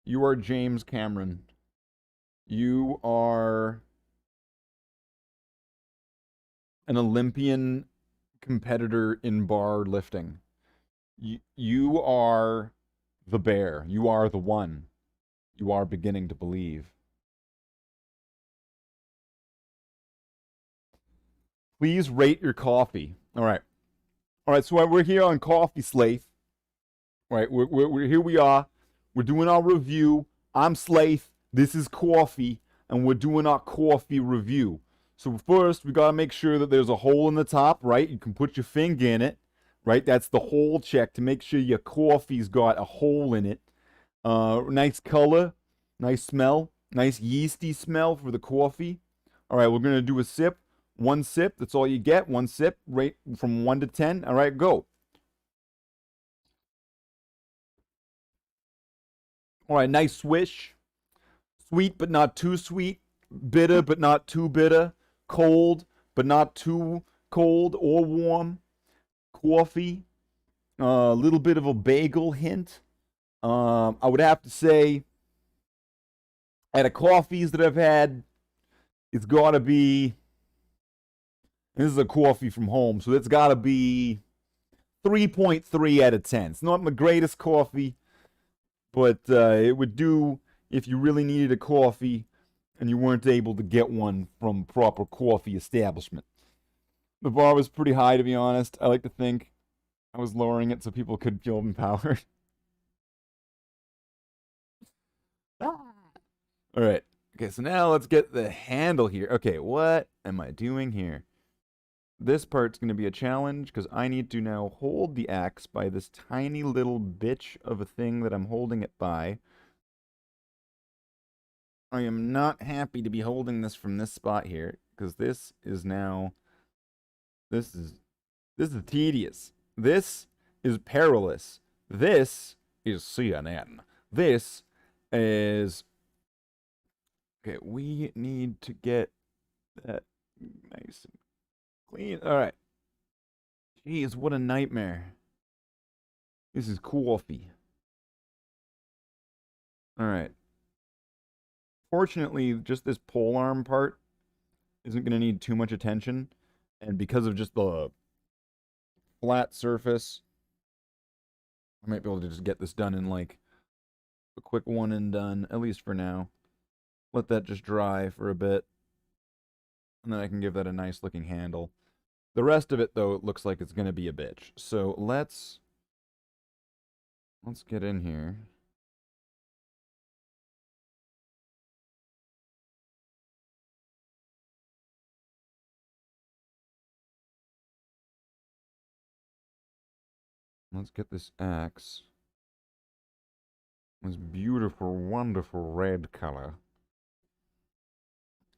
You are James Cameron. You are an Olympian competitor in bar lifting. You are the bear. You are the one. You are beginning to believe. Please rate your coffee. All right. All right. So we're here on Coffee Slathe. All right. We're here. We are. We're doing our review. I'm Slathe. This is Coffee, and we're doing our coffee review. So first, we gotta make sure that there's a hole in the top. Right. You can put your finger in it. Right. That's the hole check to make sure your coffee's got a hole in it. Nice color. Nice smell. Nice yeasty smell for the coffee. All right. We're gonna do a sip. One sip, that's all you get. One sip, rate from 1 to 10. All right, go. All right, nice swish. Sweet, but not too sweet. Bitter, but not too bitter. Cold, but not too cold or warm. Coffee, a little bit of a bagel hint. I would have to say, out of coffees that I've had, it's got to be. This is a coffee from home, so it's got to be 3.3 out of 10. It's not my greatest coffee, but it would do if you really needed a coffee and you weren't able to get one from proper coffee establishment. The bar was pretty high, to be honest. I like to think I was lowering it so people could feel empowered. All right. Okay, so now let's get the handle here. Okay, what am I doing here? This part's going to be a challenge because I need to now hold the axe by this tiny little bitch of a thing that I'm holding it by. I am not happy to be holding this from this spot here because this is now this is tedious. This is perilous. This is CNN. This is okay, we need to get that nice and clean. All right. Jeez, what a nightmare. This is coffee. All right. Fortunately, just this pole arm part isn't going to need too much attention. And because of just the flat surface, I might be able to just get this done in like a quick one and done, at least for now. Let that just dry for a bit. And then I can give that a nice looking handle. The rest of it, though, it looks like it's going to be a bitch. So let's get in here. Let's get this axe. This beautiful, wonderful red color.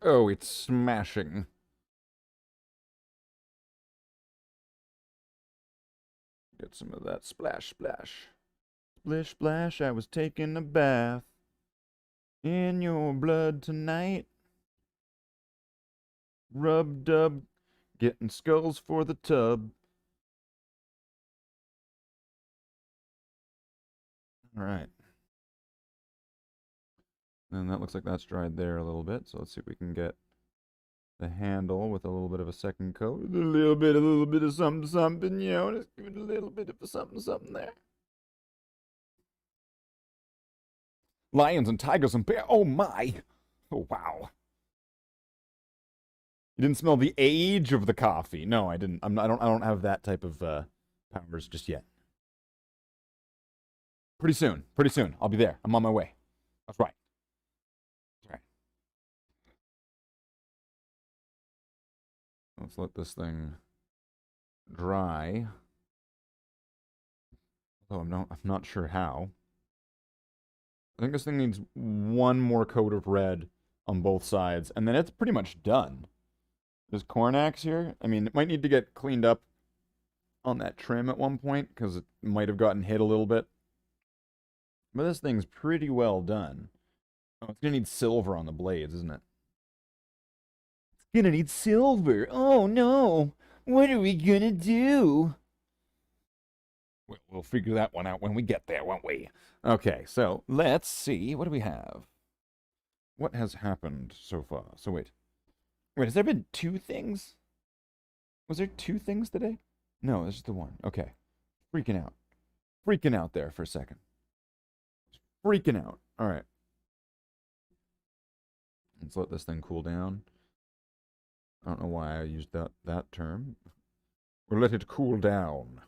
Oh, it's smashing. Get some of that splash, splash. Splish, splash, I was taking a bath in your blood tonight. Rub, dub, getting skulls for the tub. All right. And that looks like that's dried there a little bit. So let's see if we can get the handle with a little bit of a second coat. A little bit of something, something, you know. Just give it a little bit of a something, something there. Lions and tigers and bears. Oh my! Oh wow! You didn't smell the age of the coffee. No, I didn't. I don't have that type of powers just yet. Pretty soon. Pretty soon. I'll be there. I'm on my way. That's right. That's right. Let's let this thing dry. Although I'm not sure how. I think this thing needs one more coat of red on both sides, and then it's pretty much done. This corn axe here, I mean, it might need to get cleaned up on that trim at one point, because it might have gotten hit a little bit. But this thing's pretty well done. Oh, it's gonna need silver on the blades, isn't it? It's gonna need silver. Oh no! What are we gonna do? We'll figure that one out when we get there, won't we? Okay, so let's see. What do we have? What has happened so far? So wait. Wait, has there been two things? Was there two things today? No, this is the one. Okay. Freaking out. freaking out there for a second. Freaking out. All right. Let's let this thing cool down. I don't know why I used that term. Or let it cool down.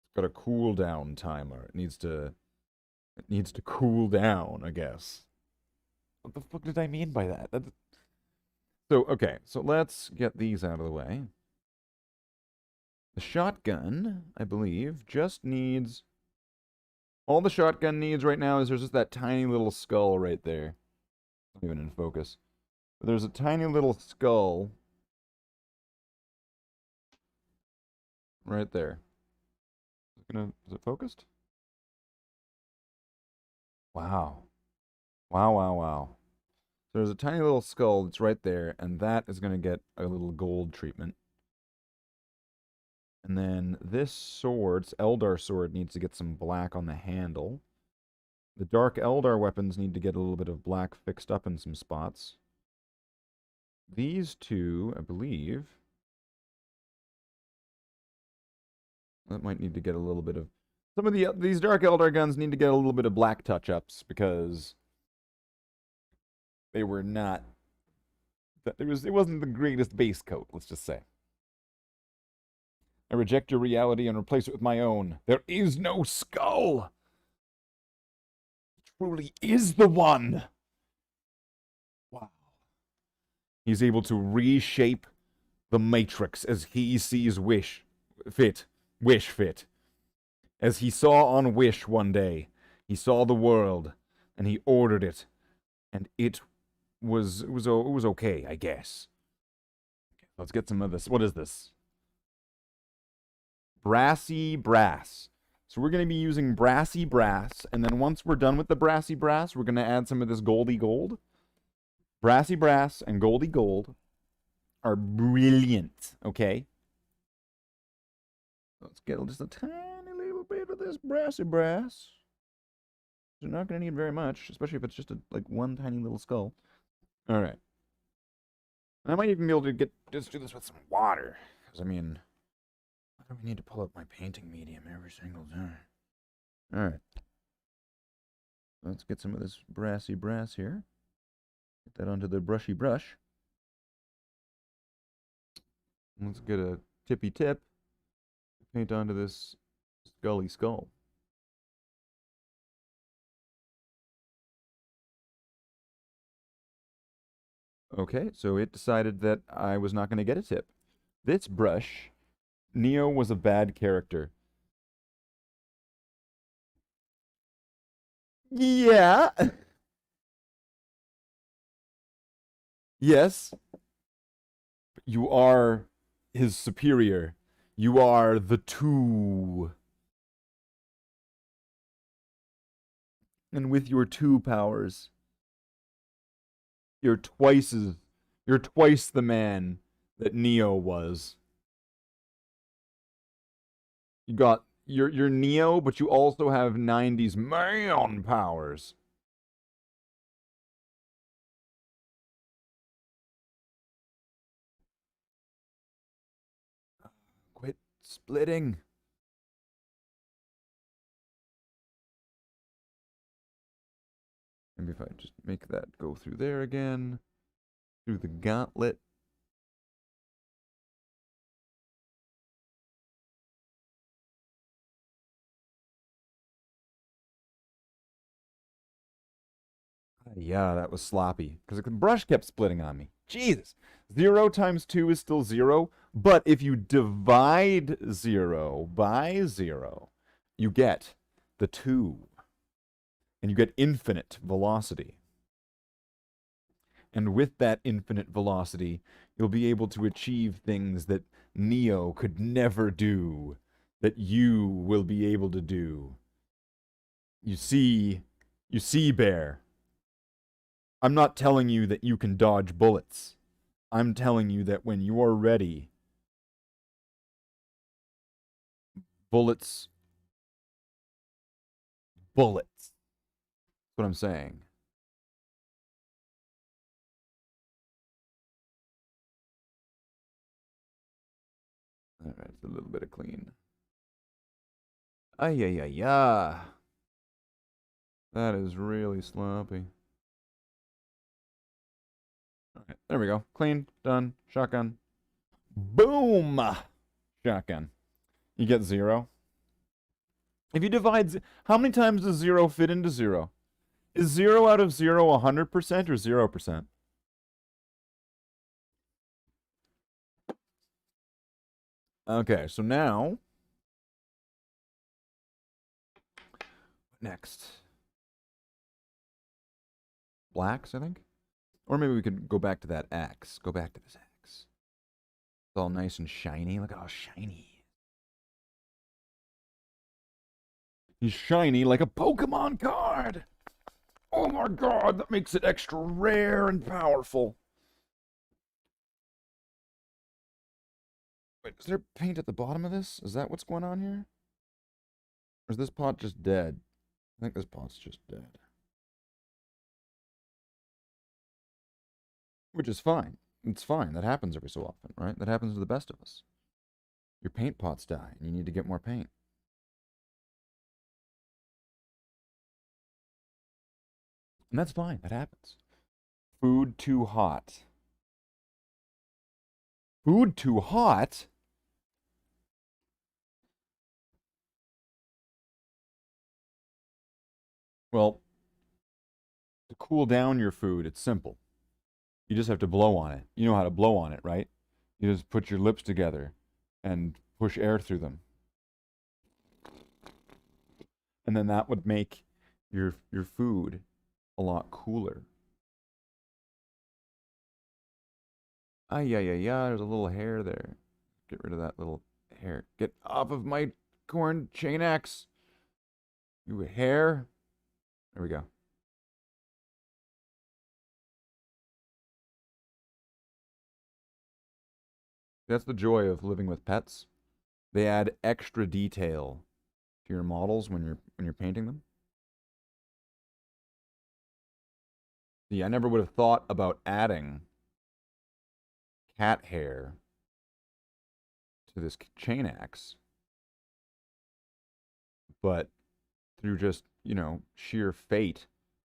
It's got a cool down timer. It needs to cool down, I guess. What the fuck did I mean by that? So, okay, so let's get these out of the way. The shotgun, I believe, just needs... All the shotgun needs right now is there's just that tiny little skull right there. Not even in focus. But there's a tiny little skull right there. Is it focused? Wow. Wow, wow, wow. So there's a tiny little skull that's right there, and that is going to get a little gold treatment. And then this sword, Eldar sword, needs to get some black on the handle. The Dark Eldar weapons need to get a little bit of black fixed up in some spots. These two, I believe... That might need to get a little bit of... Some of these Dark Eldar guns need to get a little bit of black touch-ups, because... They were not... It wasn't the greatest base coat, let's just say. I reject your reality and replace it with my own. There is no skull! It truly is the one! Wow. He's able to reshape the Matrix as he sees wish fit. As he saw on Wish one day, he saw the world, and he ordered it, and it was okay, I guess. Okay, let's get some of this. What is this? Brassy brass. So we're going to be using brassy brass, and then once we're done with the brassy brass, we're going to add some of this goldy gold. Brassy brass and goldy gold are brilliant, okay? Let's get just a tiny little bit of this brassy brass. You're not going to need very much, especially if it's just like one tiny little skull. All right. I might even be able to just do this with some water, because I mean, I don't need to pull up my painting medium every single time. All right. Let's get some of this brassy brass here. Get that onto the brushy brush. Let's get a tippy tip. Paint onto this scully skull. Okay, so it decided that I was not going to get a tip. This brush, Neo was a bad character. Yeah. Yes. You are his superior. You are the two. And with your two powers, you're twice the man that Neo was. You're Neo, but you also have 90s man powers. Quit splitting. Maybe if I just make that go through there again, through the gauntlet. Yeah, that was sloppy, because the brush kept splitting on me. Jesus. 0 times 2 is still 0, but if you divide 0 by 0, you get the 2. And you get infinite velocity. And with that infinite velocity, you'll be able to achieve things that Neo could never do, that you will be able to do. You see, Bear. I'm not telling you that you can dodge bullets. I'm telling you that when you are ready, bullets. That's what I'm saying. All right, it's a little bit of clean. Ay, ay, ay, ay. That is really sloppy. Alright, there we go. Clean, done, shotgun. Boom! Shotgun. You get 0. If you divide... How many times does 0 fit into 0? Is 0 out of 0 100% or 0%? Okay, so now... Next. Blacks, I think? Or maybe we could go back to that axe. Go back to this axe. It's all nice and shiny. Look at how shiny. He's shiny like a Pokemon card! Oh my god, that makes it extra rare and powerful. Wait, is there paint at the bottom of this? Is that what's going on here? Or is this pot just dead? I think this pot's just dead. Which is fine. It's fine. That happens every so often, right? That happens to the best of us. Your paint pots die, and you need to get more paint. And that's fine. That happens. Food too hot. Food too hot? Well, to cool down your food, it's simple. You just have to blow on it. You know how to blow on it, right? You just put your lips together and push air through them. And then that would make your food a lot cooler. Ay, ay, ay, ay, there's a little hair there. Get rid of that little hair. Get off of my corn chain axe. You hair. There we go. That's the joy of living with pets. They add extra detail to your models when you're painting them. See, I never would have thought about adding cat hair to this chain axe. But through just, you know, sheer fate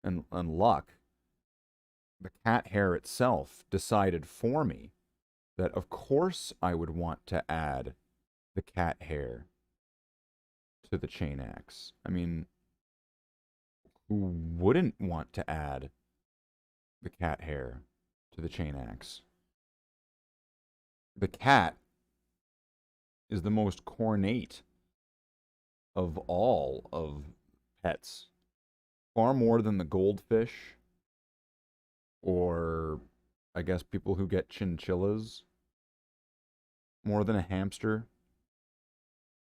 and luck, the cat hair itself decided for me that of course I would want to add the cat hair to the chain axe. I mean, who wouldn't want to add the cat hair to the chain axe? The cat is the most cornate of all of pets. Far more than the goldfish, or I guess people who get chinchillas. More than a hamster.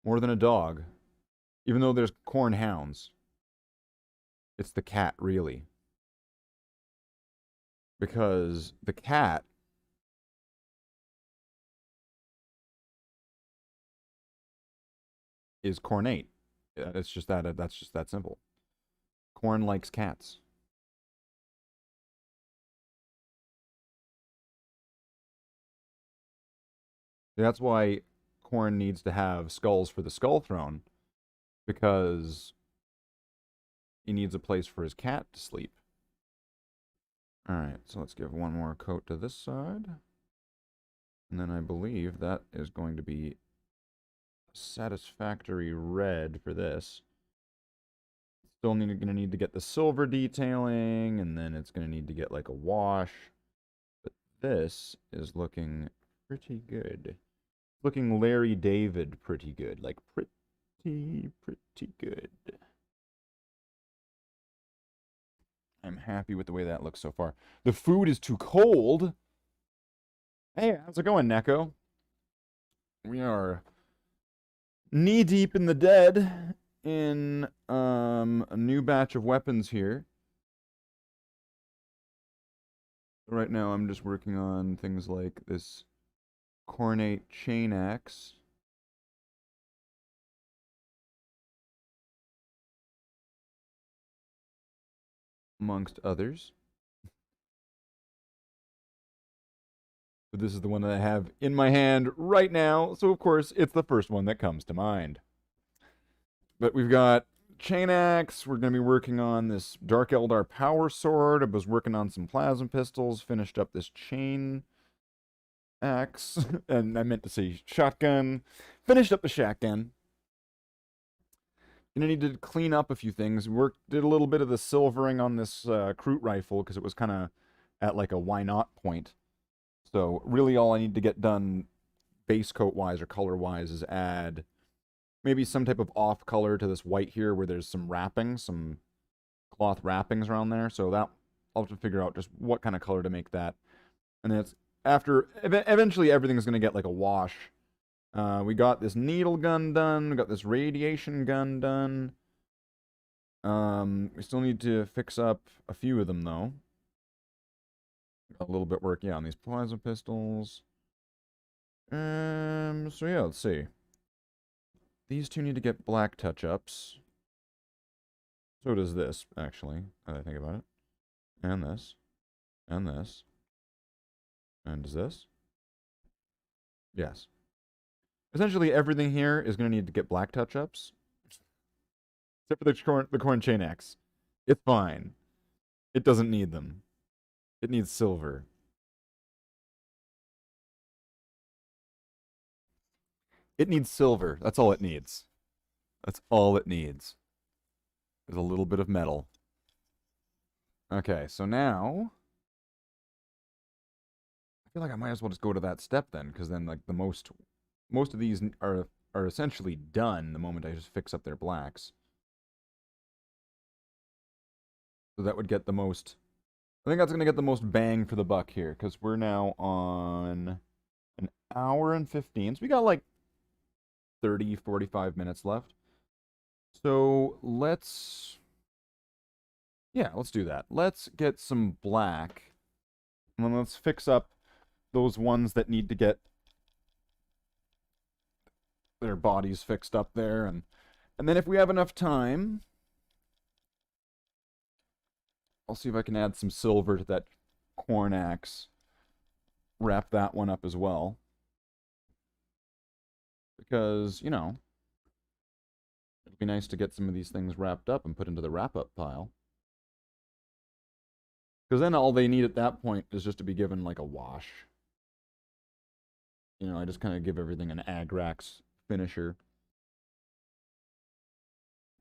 More than a dog. Even though there's corn hounds. It's the cat, really. Because the cat is cornate. It's just that that's just that simple. Corn likes cats. That's why Corn needs to have skulls for the skull throne, because he needs a place for his cat to sleep. Alright, so let's give one more coat to this side. And then I believe that is going to be a satisfactory red for this. Still going to need to get the silver detailing, and then it's going to need to get like a wash. But this is looking pretty good. Looking Larry David pretty good. Like pretty good. I'm happy with the way that looks so far. The food is too cold. Hey, how's it going, Neko? We are knee deep in the dead in a new batch of weapons here. Right now I'm just working on things like this cornate chain axe. Amongst others. But this is the one that I have in my hand right now, so of course it's the first one that comes to mind. But we've got chain axe. We're going to be working on this Dark Eldar power sword. I was working on some plasma pistols. Finished up this chain axe. And I meant to say shotgun. Finished up the shotgun. Gonna need to clean up a few things. Did a little bit of the silvering on this Kroot rifle because it was kind of at like a why not point. So really all I need to get done base coat wise or color wise is add maybe some type of off color to this white here where there's some wrapping, some cloth wrappings around there. So that I'll have to figure out just what kind of color to make that. And then it's after eventually everything's gonna get like a wash. We got this needle gun done. We got this radiation gun done. We still need to fix up a few of them though. A little bit work, yeah, on these plasma pistols. So yeah, let's see. These two need to get black touch-ups. So does this, actually, now that I think about it. And this. And this. And does this? Yes. Essentially, everything here is going to need to get black touch-ups. Except for the corn chain axe. It's fine. It doesn't need them. It needs silver. It needs silver. That's all it needs. That's all it needs. There's a little bit of metal. Okay, so now I feel like I might as well just go to that step then, because then like the most of these are essentially done the moment I just fix up their blacks. So that would get the most. I think that's gonna get the most bang for the buck here, because we're now on an hour and 15. So we got like 30, 45 minutes left. So let's do that. Let's get some black. And then let's fix up those ones that need to get their bodies fixed up there. And then if we have enough time, I'll see if I can add some silver to that corn axe. Wrap that one up as well. Because, you know, it'd be nice to get some of these things wrapped up and put into the wrap-up pile. Because then all they need at that point is just to be given like a wash. You know, I just kind of give everything an Agrax finisher.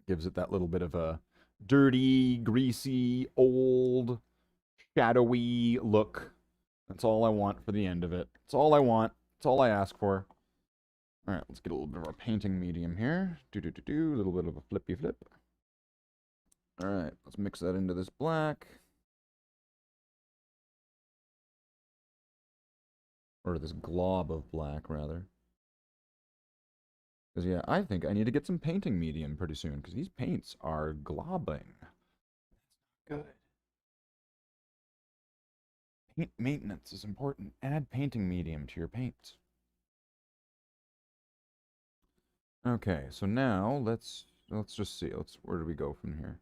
Gives it that little bit of a dirty, greasy, old, shadowy look. That's all I want for the end of it. That's all I want. That's all I ask for. Alright, let's get a little bit of our painting medium here. A little bit of a flippy flip. Alright, let's mix that into this black. Or this glob of black, rather. Because, yeah, I think I need to get some painting medium pretty soon, because these paints are globbing. Good. Paint maintenance is important. Add painting medium to your paints. Okay, so now let's just see. Where do we go from here?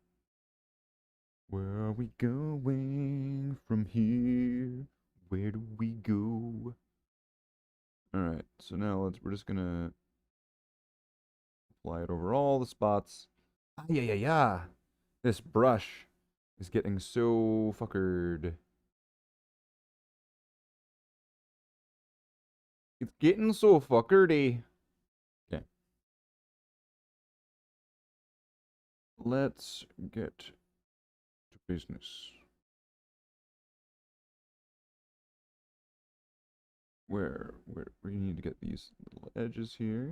Where are we going from here? Where do we go? Alright, so now we're just gonna apply it over all the spots. Ah, yeah. This brush is getting so fuckered. It's getting so fuckerdy. Okay. Let's get to business. Where you need to get these little edges here.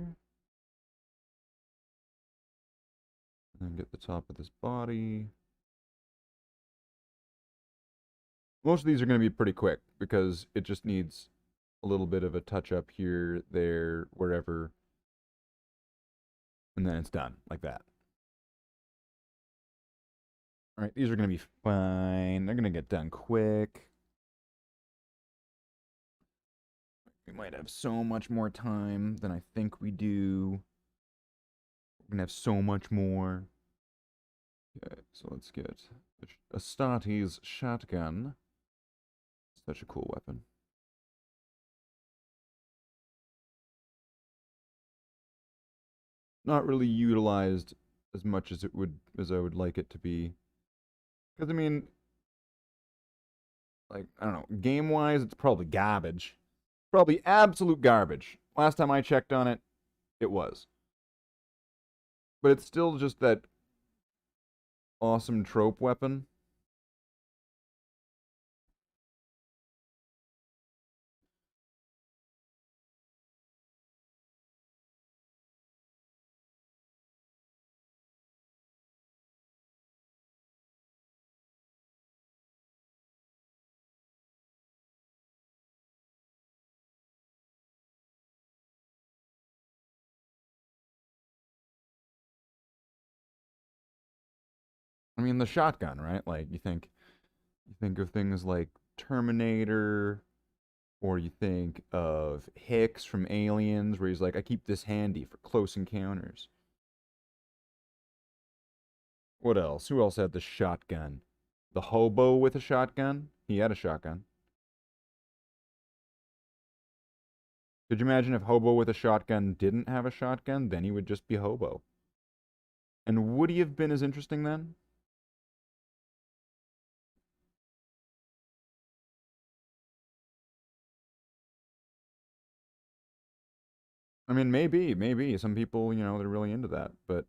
And then get the top of this body. Most of these are going to be pretty quick because it just needs a little bit of a touch up here, there, wherever. And then it's done, like that. Alright, these are going to be fine. They're going to get done quick. We might have so much more time than I think we do. We're going to have so much more. Okay, so let's get Astartes shotgun. Such a cool weapon. Not really utilized as much as I would like it to be. Because I mean, like I don't know, game wise, it's probably garbage, probably absolute garbage. Last time I checked on it, it was, but it's still just that awesome trope weapon. I mean, the shotgun, right? Like you think of things like Terminator, or you think of Hicks from Aliens, where he's like, I keep this handy for close encounters. What else? Who else had the shotgun? The hobo with a shotgun? He had a shotgun. Could you imagine if hobo with a shotgun didn't have a shotgun? Then he would just be hobo. And would he have been as interesting then? I mean, maybe. Some people, they're really into that. But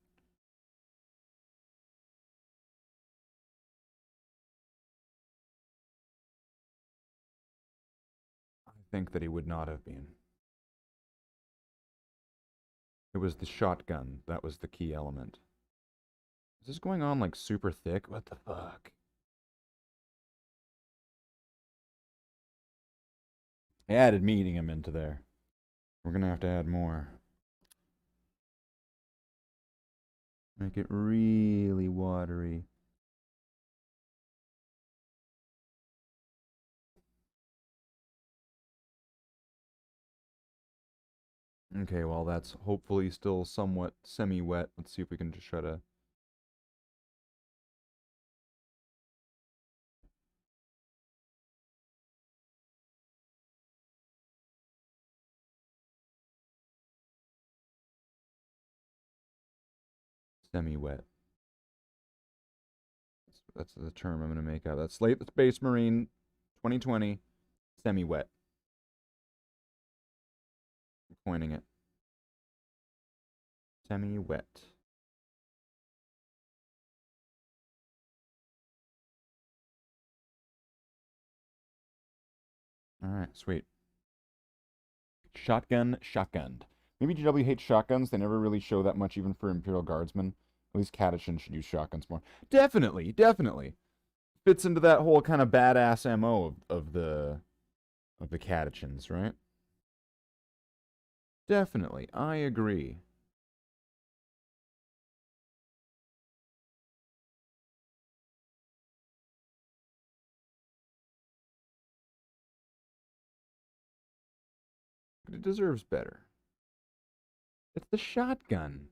I think that he would not have been. It was the shotgun that was the key element. Is this going on like super thick? What the fuck? I added meeting him into there. We're gonna have to add more. Make it really watery. Okay, well, that's hopefully still somewhat semi-wet. Let's see if we can just try to... Semi-wet. That's the term I'm going to make out. That's Slathe the Space Marine 2020 semi-wet. I'm coining it. Semi-wet. Alright, sweet. Shotgunned. Maybe GW hates shotguns. They never really show that much even for Imperial Guardsmen. At least Catachin should use shotguns more. Definitely. Fits into that whole kind of badass MO of the Catachins, right? Definitely. I agree. But it deserves better. It's the shotgun.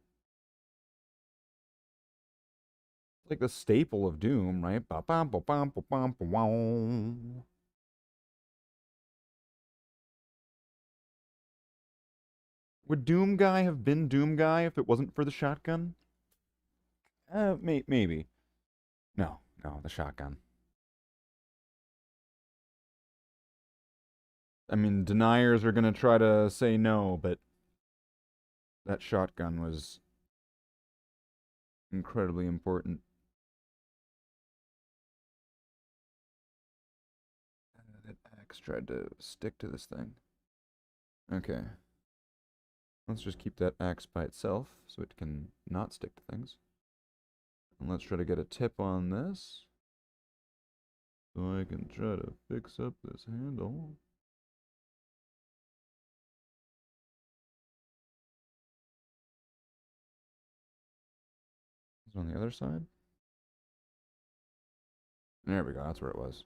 It's like the staple of Doom, right? Would Doom Guy have been Doom Guy if it wasn't for the shotgun? Maybe. No, the shotgun. I mean, deniers are gonna try to say no, but that shotgun was incredibly important. That axe tried to stick to this thing. Okay. Let's just keep that axe by itself so it can not stick to things. And let's try to get a tip on this. So I can try to fix up this handle. Is it on the other side? There we go, that's where it was.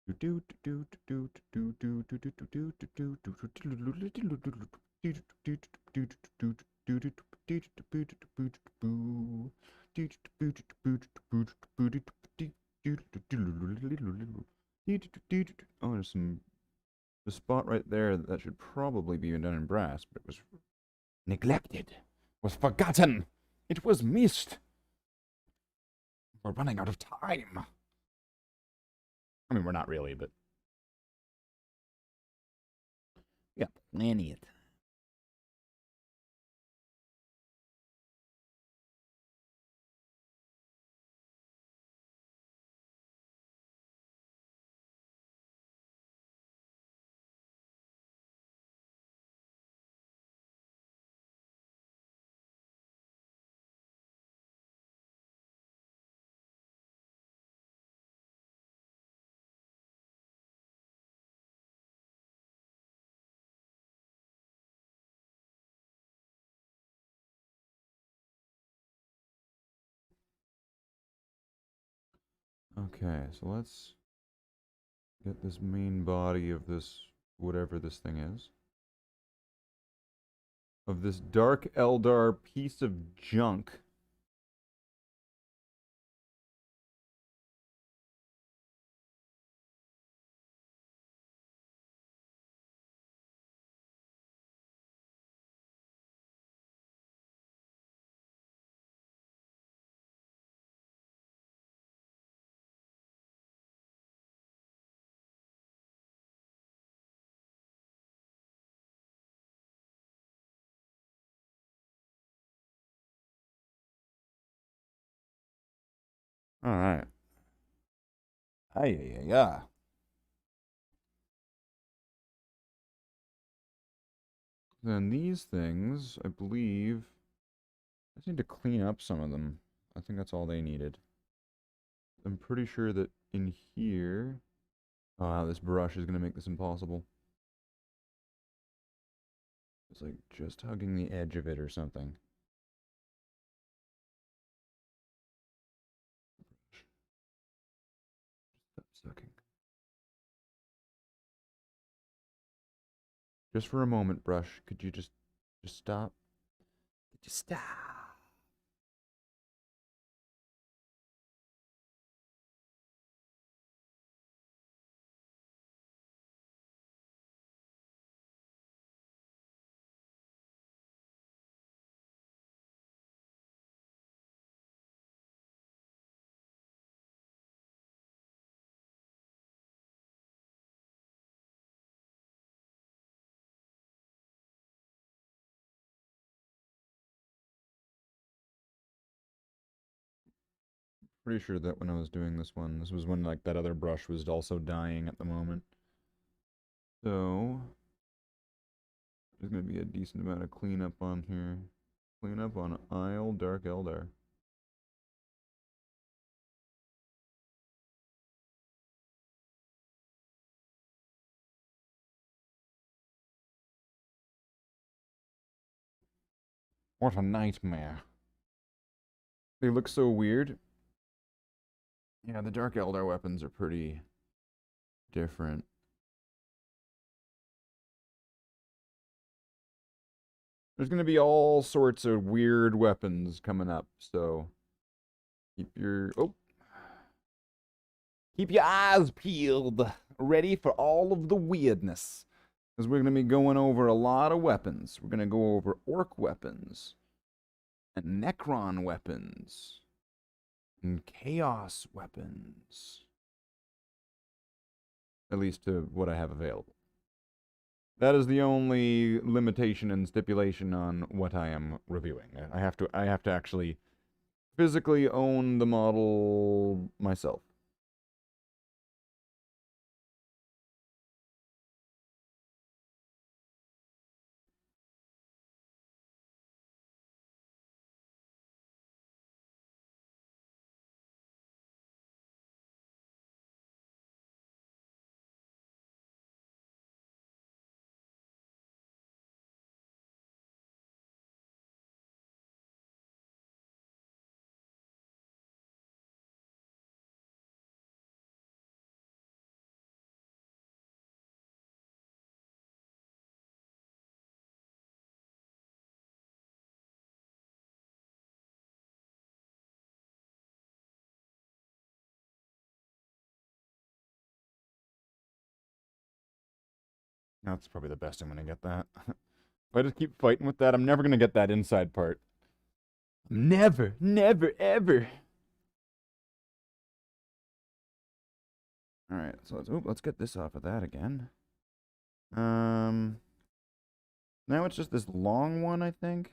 Oh, there's some the spot right there that should probably be done in brass, but it was neglected, was forgotten, it was missed. We're running out of time. I mean, we're not really, but we got plenty of time. Okay, so let's get this main body of this, whatever this thing is, of this Dark Eldar piece of junk. Alright. Yeah. Then these things, I believe, I just need to clean up some of them. I think that's all they needed. I'm pretty sure that in here... Oh, wow, this brush is going to make this impossible. It's like just hugging the edge of it or something. Stop sucking. Just for a moment, brush. Could you just stop? Just stop. Pretty sure that when I was doing this one, this was when like that other brush was also dying at the moment. So there's gonna be a decent amount of cleanup on here. Cleanup on Isle Dark Eldar. What a nightmare. They look so weird. Yeah, the Dark Eldar weapons are pretty different. There's gonna be all sorts of weird weapons coming up, so keep your eyes peeled, ready for all of the weirdness. Because we're gonna be going over a lot of weapons. We're gonna go over orc weapons and Necron weapons and chaos weapons. At least to what I have available. That is the only limitation and stipulation on what I am reviewing. I have to actually physically own the model myself. That's probably the best I'm gonna get that. If I just keep fighting with that, I'm never gonna get that inside part. Never, never, ever. All right, so let's get this off of that again. Now it's just this long one, I think.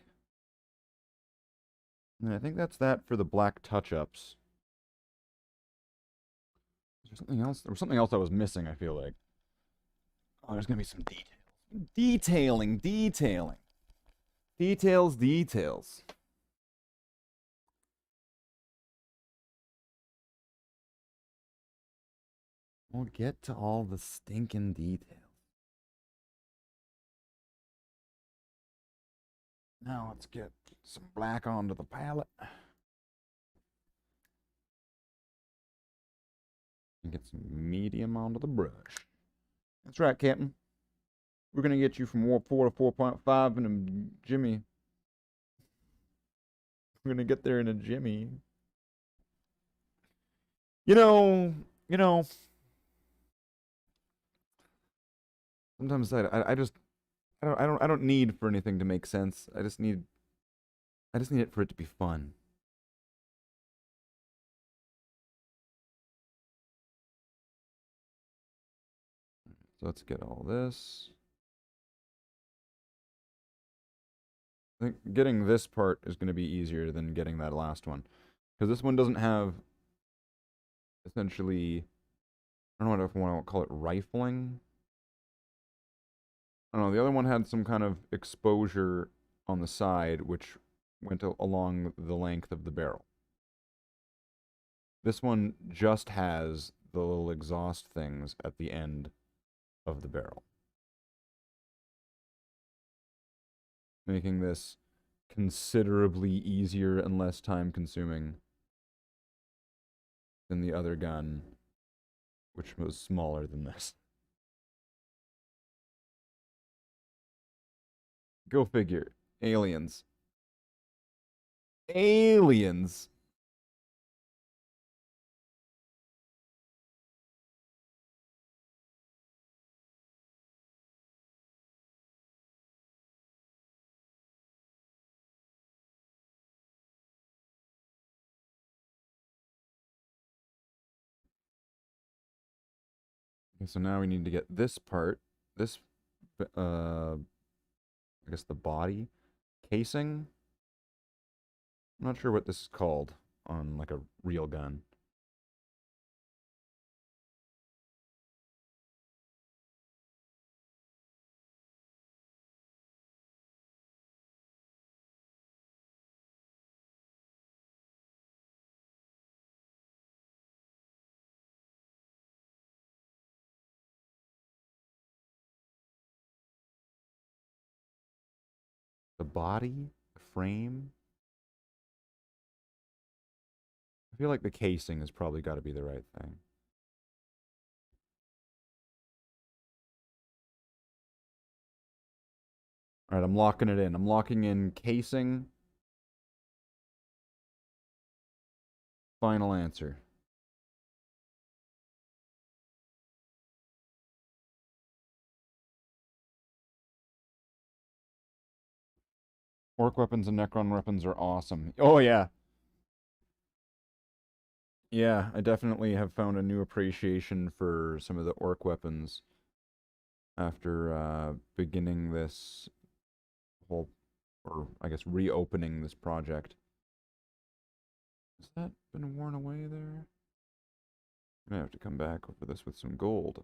And I think that's that for the black touch-ups. Is there something else? There was something else I was missing, I feel like. Oh, there's gonna be some details. Detailing, detailing. Details, details. We'll get to all the stinking details. Now let's get some black onto the palette. And get some medium onto the brush. That's right, Captain. We're going to get you from warp 4 to 4.5 in a Jimmy. We're going to get there in a Jimmy. You know, sometimes I don't need for anything to make sense. I just need it for it to be fun. So let's get all this. I think getting this part is going to be easier than getting that last one. Because this one doesn't have, essentially, I don't know if I want to call it rifling. I don't know, the other one had some kind of exposure on the side, which went along the length of the barrel. This one just has the little exhaust things at the end of the barrel, making this considerably easier and less time-consuming than the other gun, which was smaller than this. Go figure. Aliens. Aliens! Okay, so now we need to get this part, this, I guess the body casing. I'm not sure what this is called on like a real gun. The body, the frame. I feel like the casing has probably got to be the right thing. All right, I'm locking it in. I'm locking in casing. Final answer. Orc weapons and Necron weapons are awesome. Oh, yeah. Yeah, I definitely have found a new appreciation for some of the orc weapons after beginning this whole, or I guess reopening this project. Has that been worn away there? I'm gonna have to come back over this with some gold.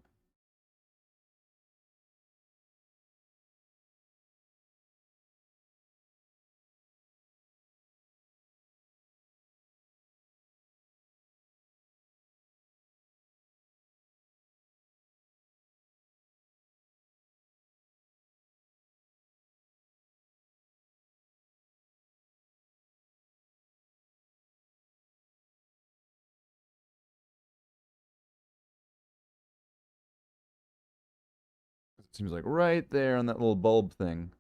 It seems like right there on that little bulb thing.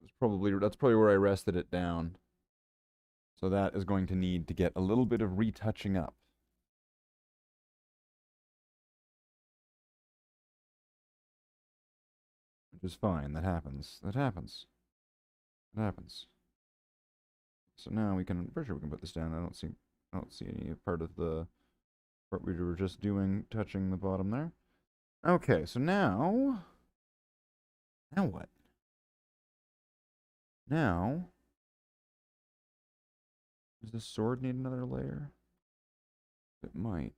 That's probably where I rested it down. So that is going to need to get a little bit of retouching up. Which is fine. That happens. That happens. That happens. So now we can, for sure we can put this down. I don't see any part of the part we were just doing touching the bottom there. Okay, so now what? Now, does this sword need another layer? It might.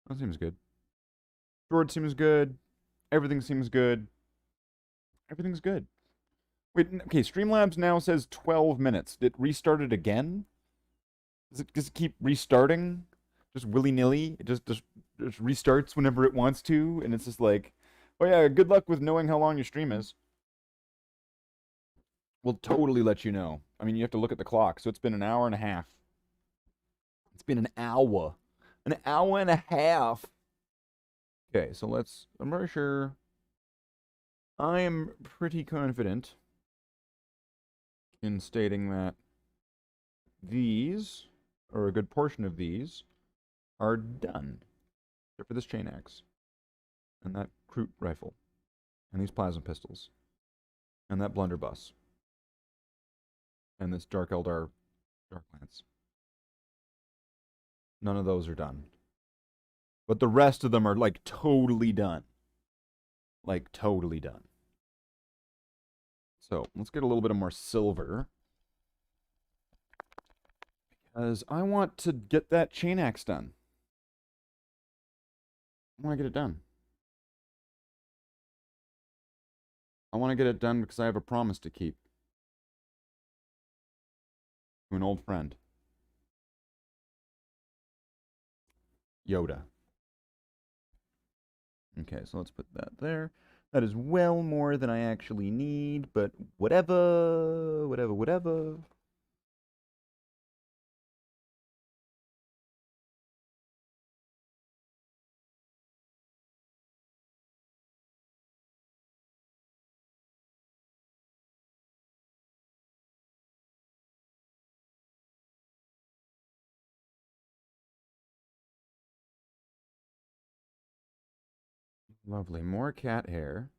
That seems good. Sword seems good. Everything seems good. Everything's good. Wait, okay, Streamlabs now says 12 minutes. Did it restart it again? Does it keep restarting? Just willy-nilly? It just restarts whenever it wants to, and it's just like, oh yeah, good luck with knowing how long your stream is. We'll totally let you know. I mean, you have to look at the clock, so it's been an hour and a half. It's been an hour. An hour and a half. Okay, so let's, I'm pretty sure, I am pretty confident in stating that these, or a good portion of these, are done. Except for this chain axe, and that Kroot rifle, and these plasma pistols, and that blunderbuss, and this Dark Eldar Dark Lance. None of those are done. But the rest of them are, like, totally done. Like, totally done. So, let's get a little bit of more silver. Because I want to get that chain axe done. I want to get it done. I want to get it done because I have a promise to keep. To an old friend. Yoda. Okay, so let's put that there. That is well more than I actually need, but whatever, whatever, whatever. Lovely. More cat hair.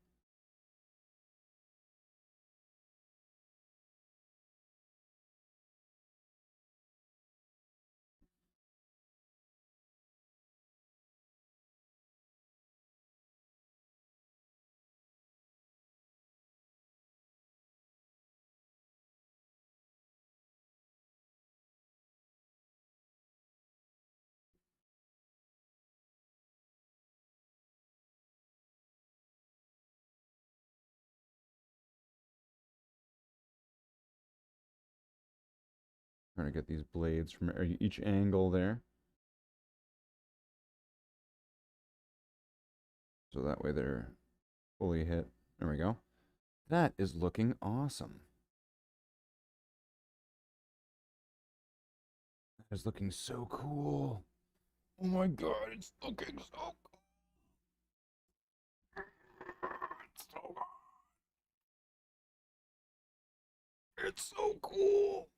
Trying to get these blades from each angle there. So that way they're fully hit. There we go. That is looking awesome. That is looking so cool. Oh my god, it's looking so cool. It's so good. It's so cool.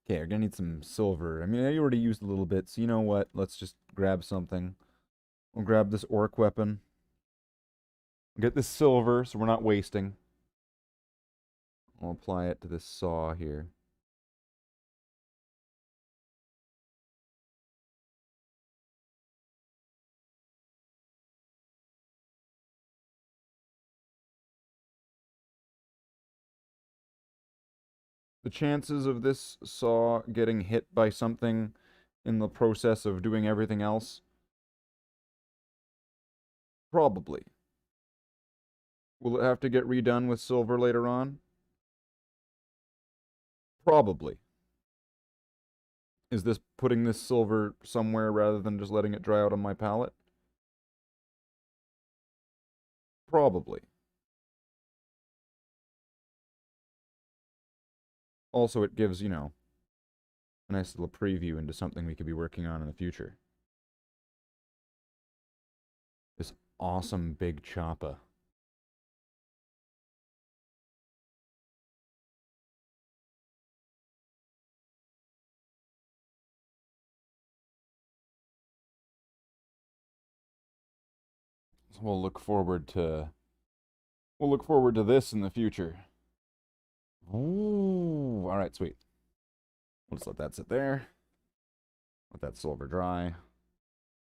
Okay, we're gonna need some silver. I mean, I already used a little bit, so you know what? Let's just grab something. We'll grab this orc weapon. Get this silver, so we're not wasting. I'll apply it to this saw here. The chances of this saw getting hit by something in the process of doing everything else? Probably. Will it have to get redone with silver later on? Probably. Is this putting this silver somewhere rather than just letting it dry out on my palette? Probably. Also, it gives, you know, a nice little preview into something we could be working on in the future. This awesome big choppa. we'll look forward to this in the future. Ooh, all right, sweet. We'll just let that sit there. Let that silver dry.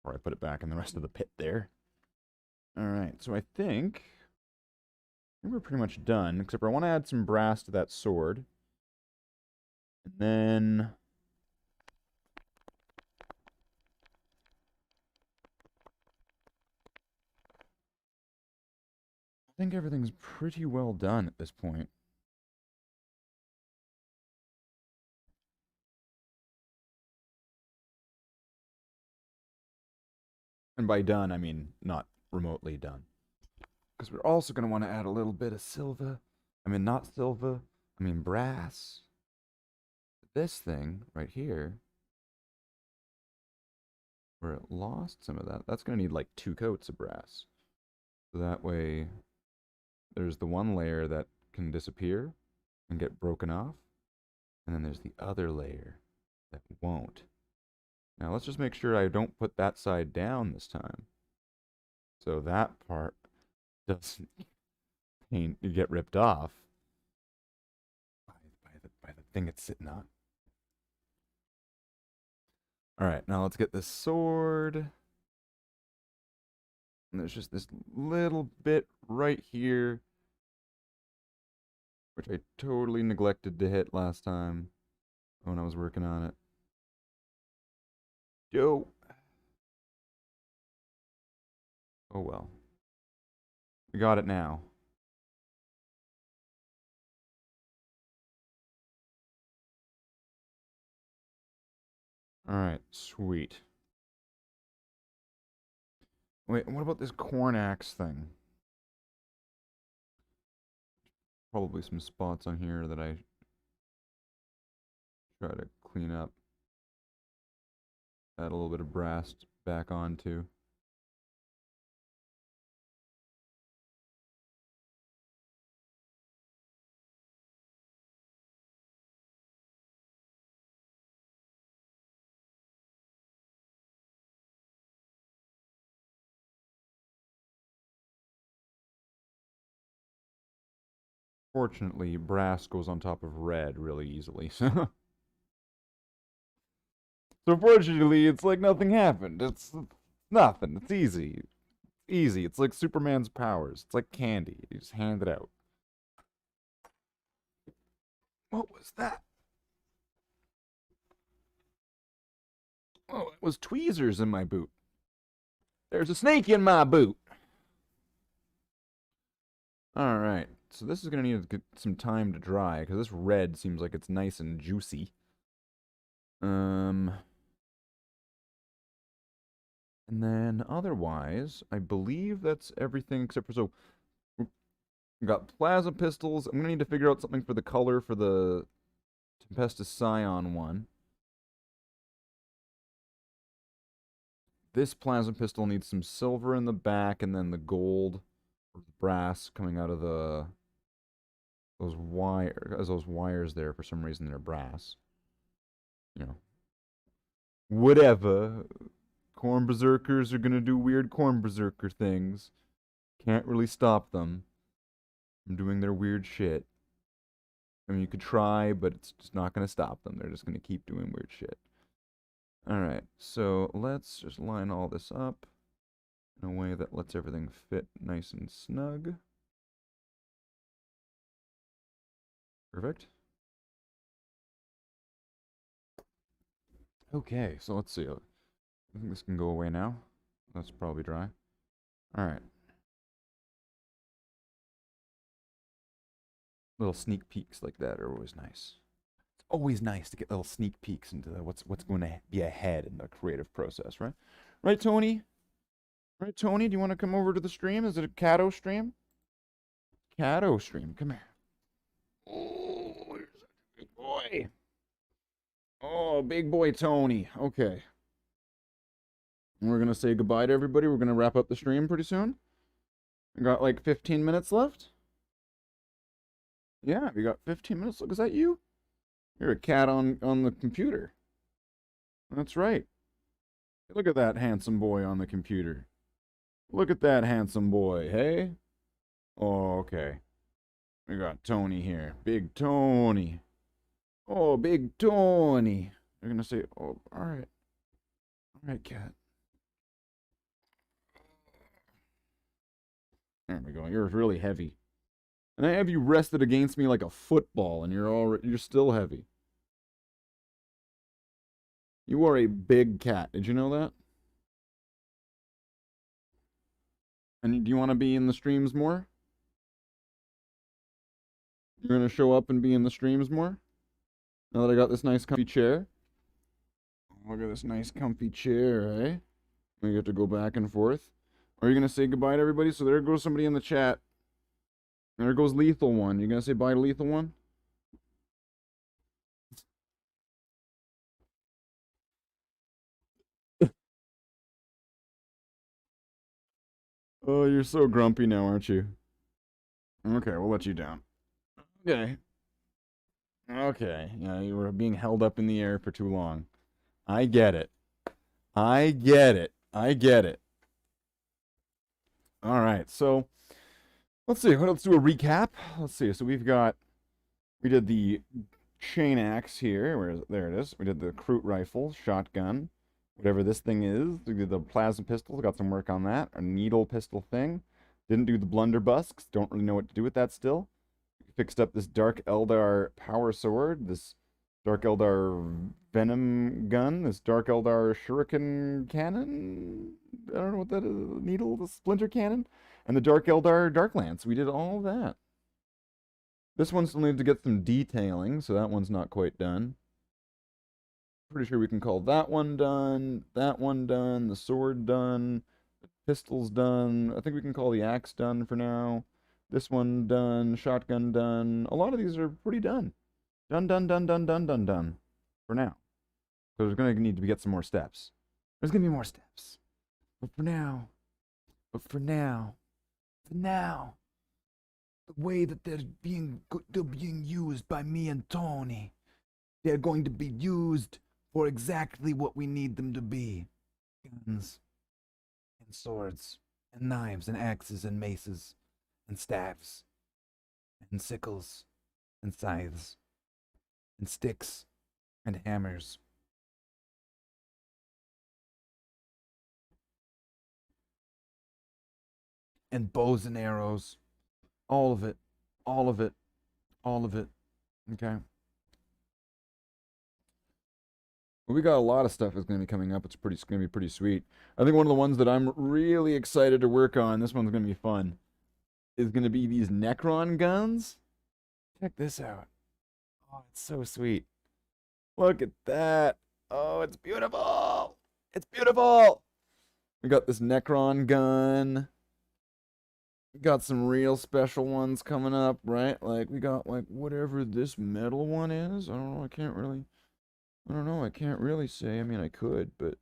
Or I put it back in the rest of the pit there. All right, so I think we're pretty much done, except for I want to add some brass to that sword. And then I think everything's pretty well done at this point. And by done, I mean not remotely done. Because we're also going to want to add a little bit of silver. I mean, not silver. I mean brass. This thing right here, where it lost some of that, that's going to need like 2 coats of brass. So that way, there's the one layer that can disappear and get broken off. And then there's the other layer that won't. Now let's just make sure I don't put that side down this time. So that part doesn't get ripped off by the thing it's sitting on. Alright, now let's get this sword. And there's just this little bit right here, which I totally neglected to hit last time when I was working on it. Yo. Oh well. We got it now. Alright, sweet. Wait, what about this corn axe thing? Probably some spots on here that I try to clean up. Add a little bit of brass back onto. Fortunately, brass goes on top of red really easily. So fortunately, it's like nothing happened. It's nothing. It's easy. It's easy. It's like Superman's powers. It's like candy. You just hand it out. What was that? Oh, it was tweezers in my boot. There's a snake in my boot. Alright, so this is going to need to get some time to dry, because this red seems like it's nice and juicy. And then otherwise, I believe that's everything except for, so, we got plasma pistols. I'm going to need to figure out something for the color for the Tempestus Scion one. This plasma pistol needs some silver in the back, and then the gold or the brass coming out of those wires there. For some reason, they're brass. You know, whatever. Corn berserkers are gonna do weird corn berserker things. Can't really stop them from doing their weird shit. I mean, you could try, but it's just not gonna stop them. They're just gonna keep doing weird shit. Alright, so let's just line all this up in a way that lets everything fit nice and snug. Perfect. Okay, so let's see. I think this can go away now. That's probably dry. Alright. Little sneak peeks like that are always nice. It's always nice to get little sneak peeks into what's going to be ahead in the creative process, right? Right, Tony? Right, Tony? Do you want to come over to the stream? Is it a Cato stream? Cato stream. Come here. Oh, you're such a big boy. Oh, big boy Tony. Okay. We're going to say goodbye to everybody. We're going to wrap up the stream pretty soon. We got like 15 minutes left. Yeah, we got 15 minutes. Look, is that you? You're a cat on the computer. That's right. Look at that handsome boy on the computer. Look at that handsome boy, hey? Oh, okay. We got Tony here. Big Tony. Oh, Big Tony. You're gonna say, oh, alright. Alright, cat. There we go. You're really heavy. And I have you rested against me like a football, and you're still heavy. You are a big cat. Did you know that? And do you want to be in the streams more? You're gonna show up and be in the streams more? Now that I got this nice comfy chair. Look at this nice comfy chair, eh? We get to go back and forth. Are you gonna say goodbye to everybody? So there goes somebody in the chat. There goes Lethal One. You gonna say bye to Lethal One? Oh, you're so grumpy now, aren't you? Okay, we'll let you down. Okay. Okay. Yeah, you were being held up in the air for too long. I get it. I get it. I get it. All right, so let's see. Let's do a recap. Let's see. So we did the chain axe here. Where is it? There it is. We did the Krut rifle, shotgun, whatever this thing is. We did the plasma pistol. Got some work on that. A needle pistol thing. Didn't do the blunderbuss. Don't really know what to do with that still. Fixed up this Dark Eldar power sword. This Dark Eldar venom gun. This Dark Eldar shuriken cannon. I don't know what that is. Needle, the splinter cannon. And the Dark Eldar Dark Lance. We did all that. This one still needs to get some detailing, so that one's not quite done. Pretty sure we can call that one done, the sword done, the pistol's done. I think we can call the axe done for now. This one done, shotgun done. A lot of these are pretty done. Done for now. So there's going to need to get some more steps. There's going to be more steps. But for now, the way that they're being used by me and Tony, they're going to be used for exactly what we need them to be. Guns, and swords, and knives, and axes, and maces, and staves, and sickles, and scythes, and sticks, and hammers. And bows and arrows. All of it. All of it. All of it. Okay. We got a lot of stuff that's going to be coming up. It's going to be pretty sweet. I think one of the ones that I'm really excited to work on, this one's going to be fun, is going to be these Necron guns. Check this out. Oh, it's so sweet. Look at that. Oh, it's beautiful. It's beautiful. We got this Necron gun. We got some real special ones coming up, right? Like, we got, like, whatever this metal one is. I don't know. I can't really say. I mean, I could, but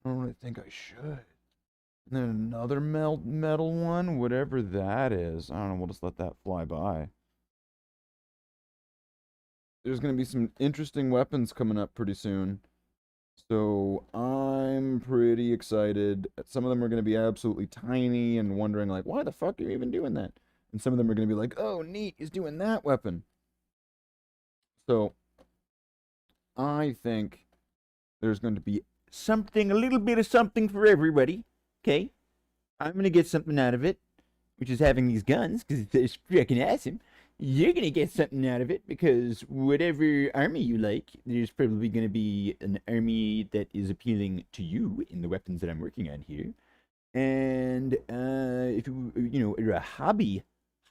I don't really think I should. And then another metal one, whatever that is. I don't know. We'll just let that fly by. There's going to be some interesting weapons coming up pretty soon. So I'm pretty excited. Some of them are going to be absolutely tiny and wondering, like, why the fuck are you even doing that? And some of them are going to be like, oh, neat, he's doing that weapon. So I think there's going to be something, a little bit of something for everybody. Okay? I'm going to get something out of it, which is having these guns, because it's freaking awesome. You're going to get something out of it, because whatever army you like, there's probably going to be an army that is appealing to you in the weapons that I'm working on here. And if you're a hobby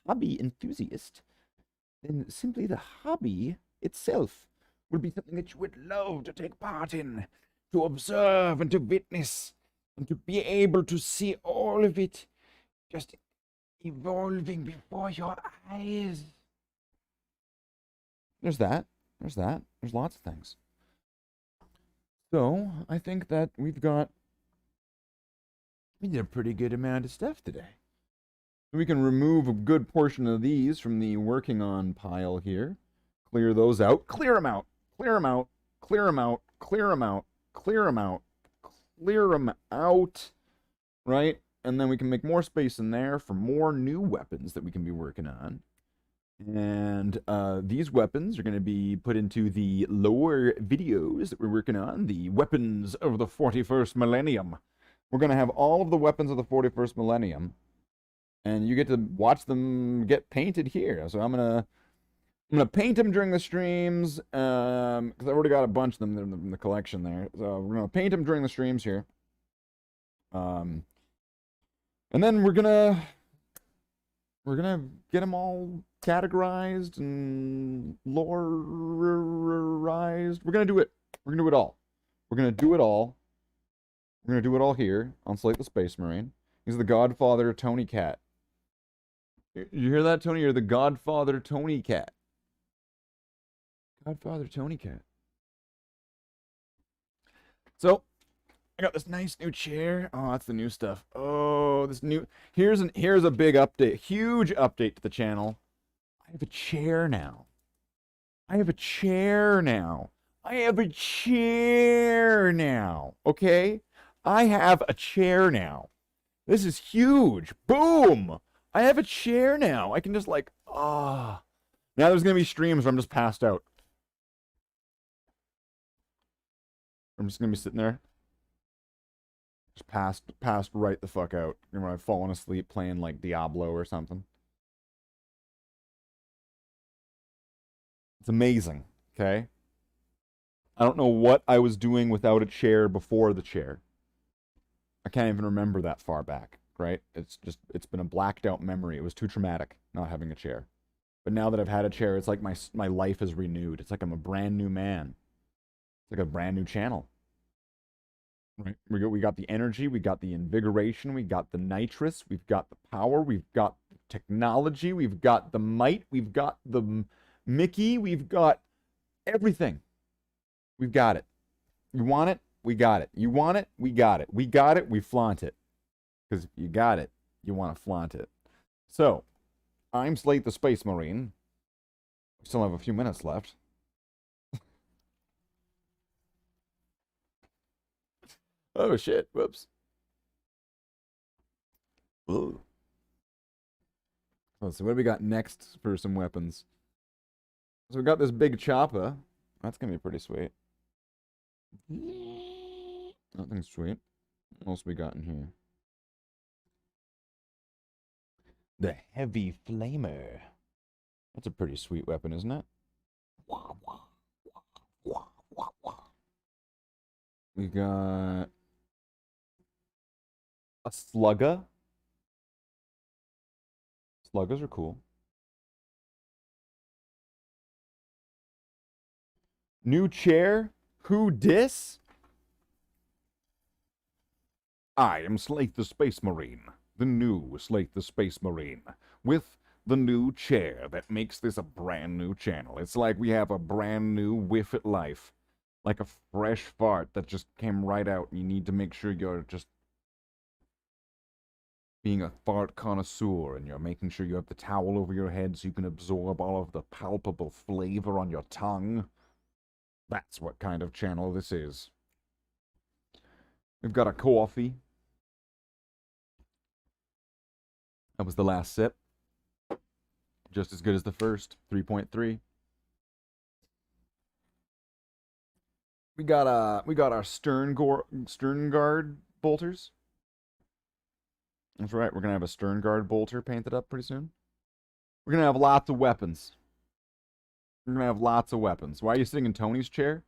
enthusiast, then simply the hobby itself will be something that you would love to take part in, to observe and to witness, and to be able to see all of it just evolving before your eyes. There's that. There's lots of things. So, I think that we did a pretty good amount of stuff today. We can remove a good portion of these from the working on pile here. Clear those out. Clear them out. Clear them out. Clear them out. Clear them out. Clear them out. Clear them out. Right? and then we can make more space in there for more new weapons that we can be working on. And these weapons are going to be put into the lower videos that we're working on, the weapons of the 41st millennium. We're going to have all of the weapons of the 41st millennium, and you get to watch them get painted here. So I'm gonna paint them during the streams, because I've already got a bunch of them in the collection there. So we're gonna paint them during the streams here. And then we're gonna get them all categorized and loreized. We're gonna do it. We're gonna do it all. We're gonna do it all. We're gonna do it all here on Slathe the Space Marine. He's the Godfather Tony Cat. You hear that, Tony? You're the Godfather Tony Cat. Godfather Tony Cat. So, I got this nice new chair. Oh, that's the new stuff. Oh, this new... Here's a big update. Huge update to the channel. I have a chair now. I have a chair now. I have a chair now. Okay? I have a chair now. This is huge. Boom! I have a chair now. I can just like, ah. Now there's going to be streams where I'm just passed out. I'm just going to be sitting there. Just passed right the fuck out. And when I've fallen asleep playing like Diablo or something. It's amazing, okay? I don't know what I was doing without a chair before the chair. I can't even remember that far back, right? It's been a blacked out memory. It was too traumatic not having a chair. But now that I've had a chair, it's like my life is renewed. It's like I'm a brand new man. It's like a brand new channel. Right? We got the energy, we got the invigoration, we got the nitrous, we've got the power, we've got the technology, we've got the might, we've got the Mickey, we've got everything. We've got it. You want it? We got it. You want it? We got it. We got it, we flaunt it. Because if you got it, you want to flaunt it. So, I'm Slathe the Space Marine. We still have a few minutes left. Oh shit, whoops. Ooh. Let's see, what do we got next for some weapons? So we got this big chopper. That's gonna be pretty sweet. Nothing's sweet. What else we got in here? The Heavy Flamer. That's a pretty sweet weapon, isn't it? We got a slugger. Sluggers are cool. New chair? Who dis? I am Slathe the Space Marine, the new Slathe the Space Marine, with the new chair that makes this a brand new channel. It's like we have a brand new whiff at life. Like a fresh fart that just came right out, and you need to make sure you're just being a fart connoisseur, and you're making sure you have the towel over your head so you can absorb all of the palpable flavor on your tongue. That's what kind of channel this is. We've got a coffee. That was the last sip. Just as good as the first, 3.3. We got our stern guard bolters. That's right, we're gonna have a stern guard bolter painted up pretty soon. We're gonna have lots of weapons. We're gonna have lots of weapons. Why are you sitting in Tony's chair?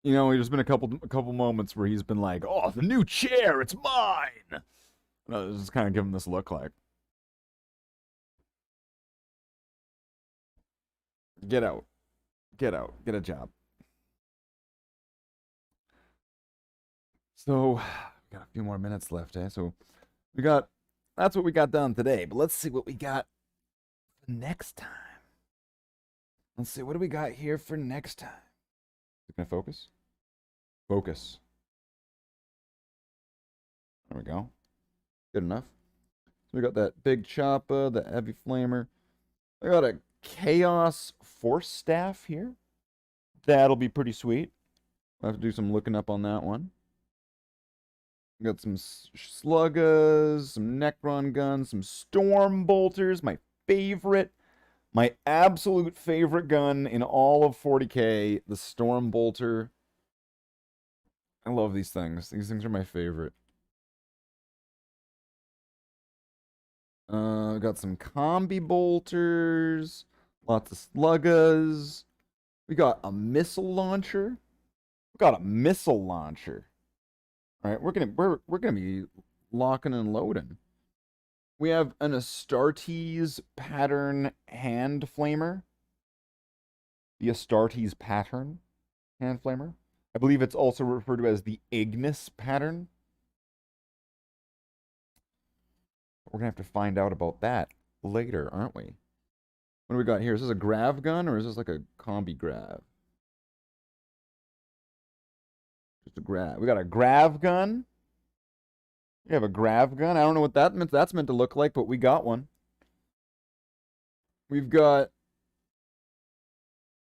You know, there's been a couple moments where he's been like, "Oh, the new chair, it's mine." And I was just kind of giving this look like, get out, get out, get a job. So, we got a few more minutes left, eh? So, that's what we got done today. But let's see what we got for next time. Let's see, what do we got here for next time? Is it gonna focus? Focus. There we go. Good enough. So we got that big chopper, the heavy flamer. I got a chaos force staff here. That'll be pretty sweet. I'll have to do some looking up on that one. We got some sluggas, some Necron guns, some storm bolters, my favorite. My absolute favorite gun in all of 40k, the Storm Bolter. I love these things. These things are my favorite. Got some combi bolters, lots of sluggas. We got a missile launcher. We got a missile launcher. All right, we're gonna be locking and loading. We have an Astartes pattern hand flamer. The Astartes pattern hand flamer. I believe it's also referred to as the Ignis pattern. We're going to have to find out about that later, aren't we? What do we got here? Is this a grav gun or is this like a combi grav? Just a grav. We got a grav gun. We have a grav gun. I don't know what that's meant to look like, but we got one. We got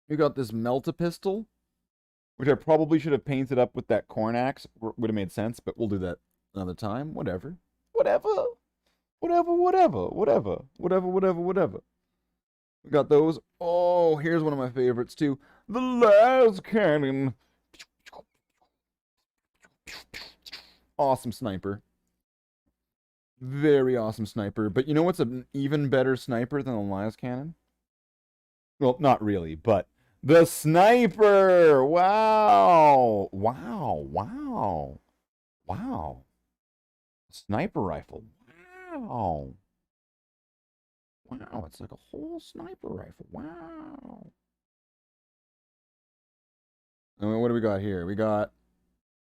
this melt-a-pistol, which I probably should have painted up with that corn axe. Would have made sense, but we'll do that another time. Whatever. We got those. Oh, here's one of my favorites too. The las cannon. Awesome sniper. Very awesome sniper. But you know what's an even better sniper than the las cannon? Well, not really, but the sniper. Wow. Sniper rifle. Wow. Wow, it's like a whole sniper rifle. Wow. And what do we got here?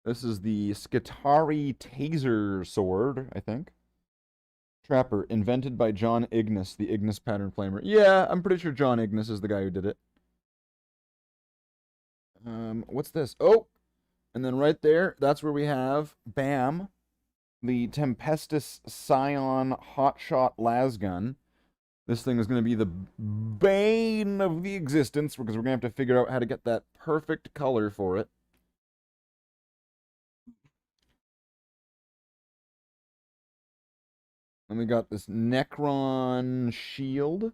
This is the Skitari Taser Sword, I think. Trapper, invented by John Ignis, the Ignis pattern flamer. Yeah, I'm pretty sure John Ignis is the guy who did it. What's this? Oh! And then right there, that's where we have, bam, the Tempestus Scion Hotshot Lasgun. This thing is going to be the bane of the existence because we're going to have to figure out how to get that perfect color for it. And we got this Necron shield.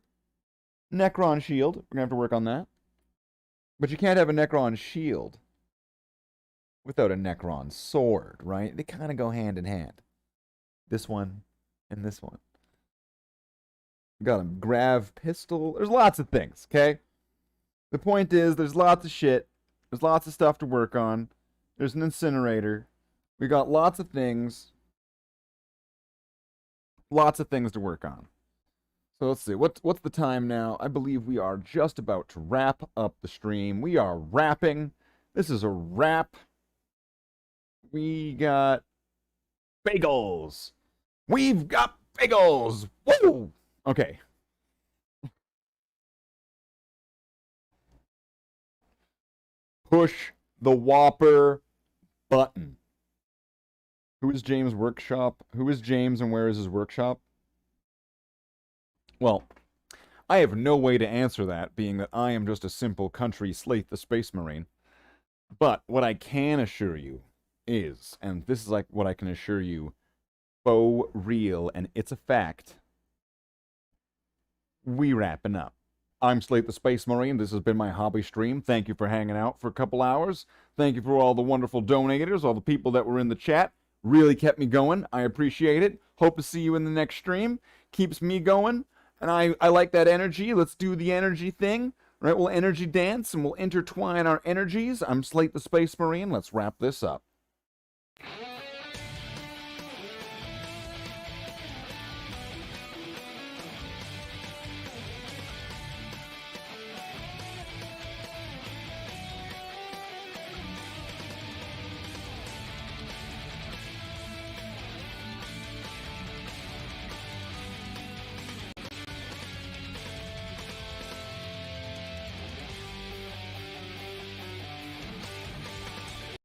We're going to have to work on that. But you can't have a Necron shield without a Necron sword, right? They kind of go hand in hand. This one and this one. We got a grav pistol. There's lots of things, okay? The point is, there's lots of shit. There's lots of stuff to work on. There's an incinerator. We got lots of things. Lots of things to work on. So let's see. What's the time now? I believe we are just about to wrap up the stream. We are wrapping. This is a wrap. We got bagels. We've got bagels. Woo! Okay. Push the Whopper button. Who is James' workshop? Who is James and where is his workshop? Well, I have no way to answer that, being that I am just a simple country Slathe the Space Marine. But what I can assure you is, and this is like what I can assure you, faux real, and it's a fact, we wrapping up. I'm Slathe the Space Marine. This has been my hobby stream. Thank you for hanging out for a couple hours. Thank you for all the wonderful donators, all the people that were in the chat. Really kept me going. I appreciate it. Hope to see you in the next stream. Keeps me going. And I like that energy. Let's do the energy thing. Right? We'll energy dance and we'll intertwine our energies. I'm Slathe the Space Marine. Let's wrap this up.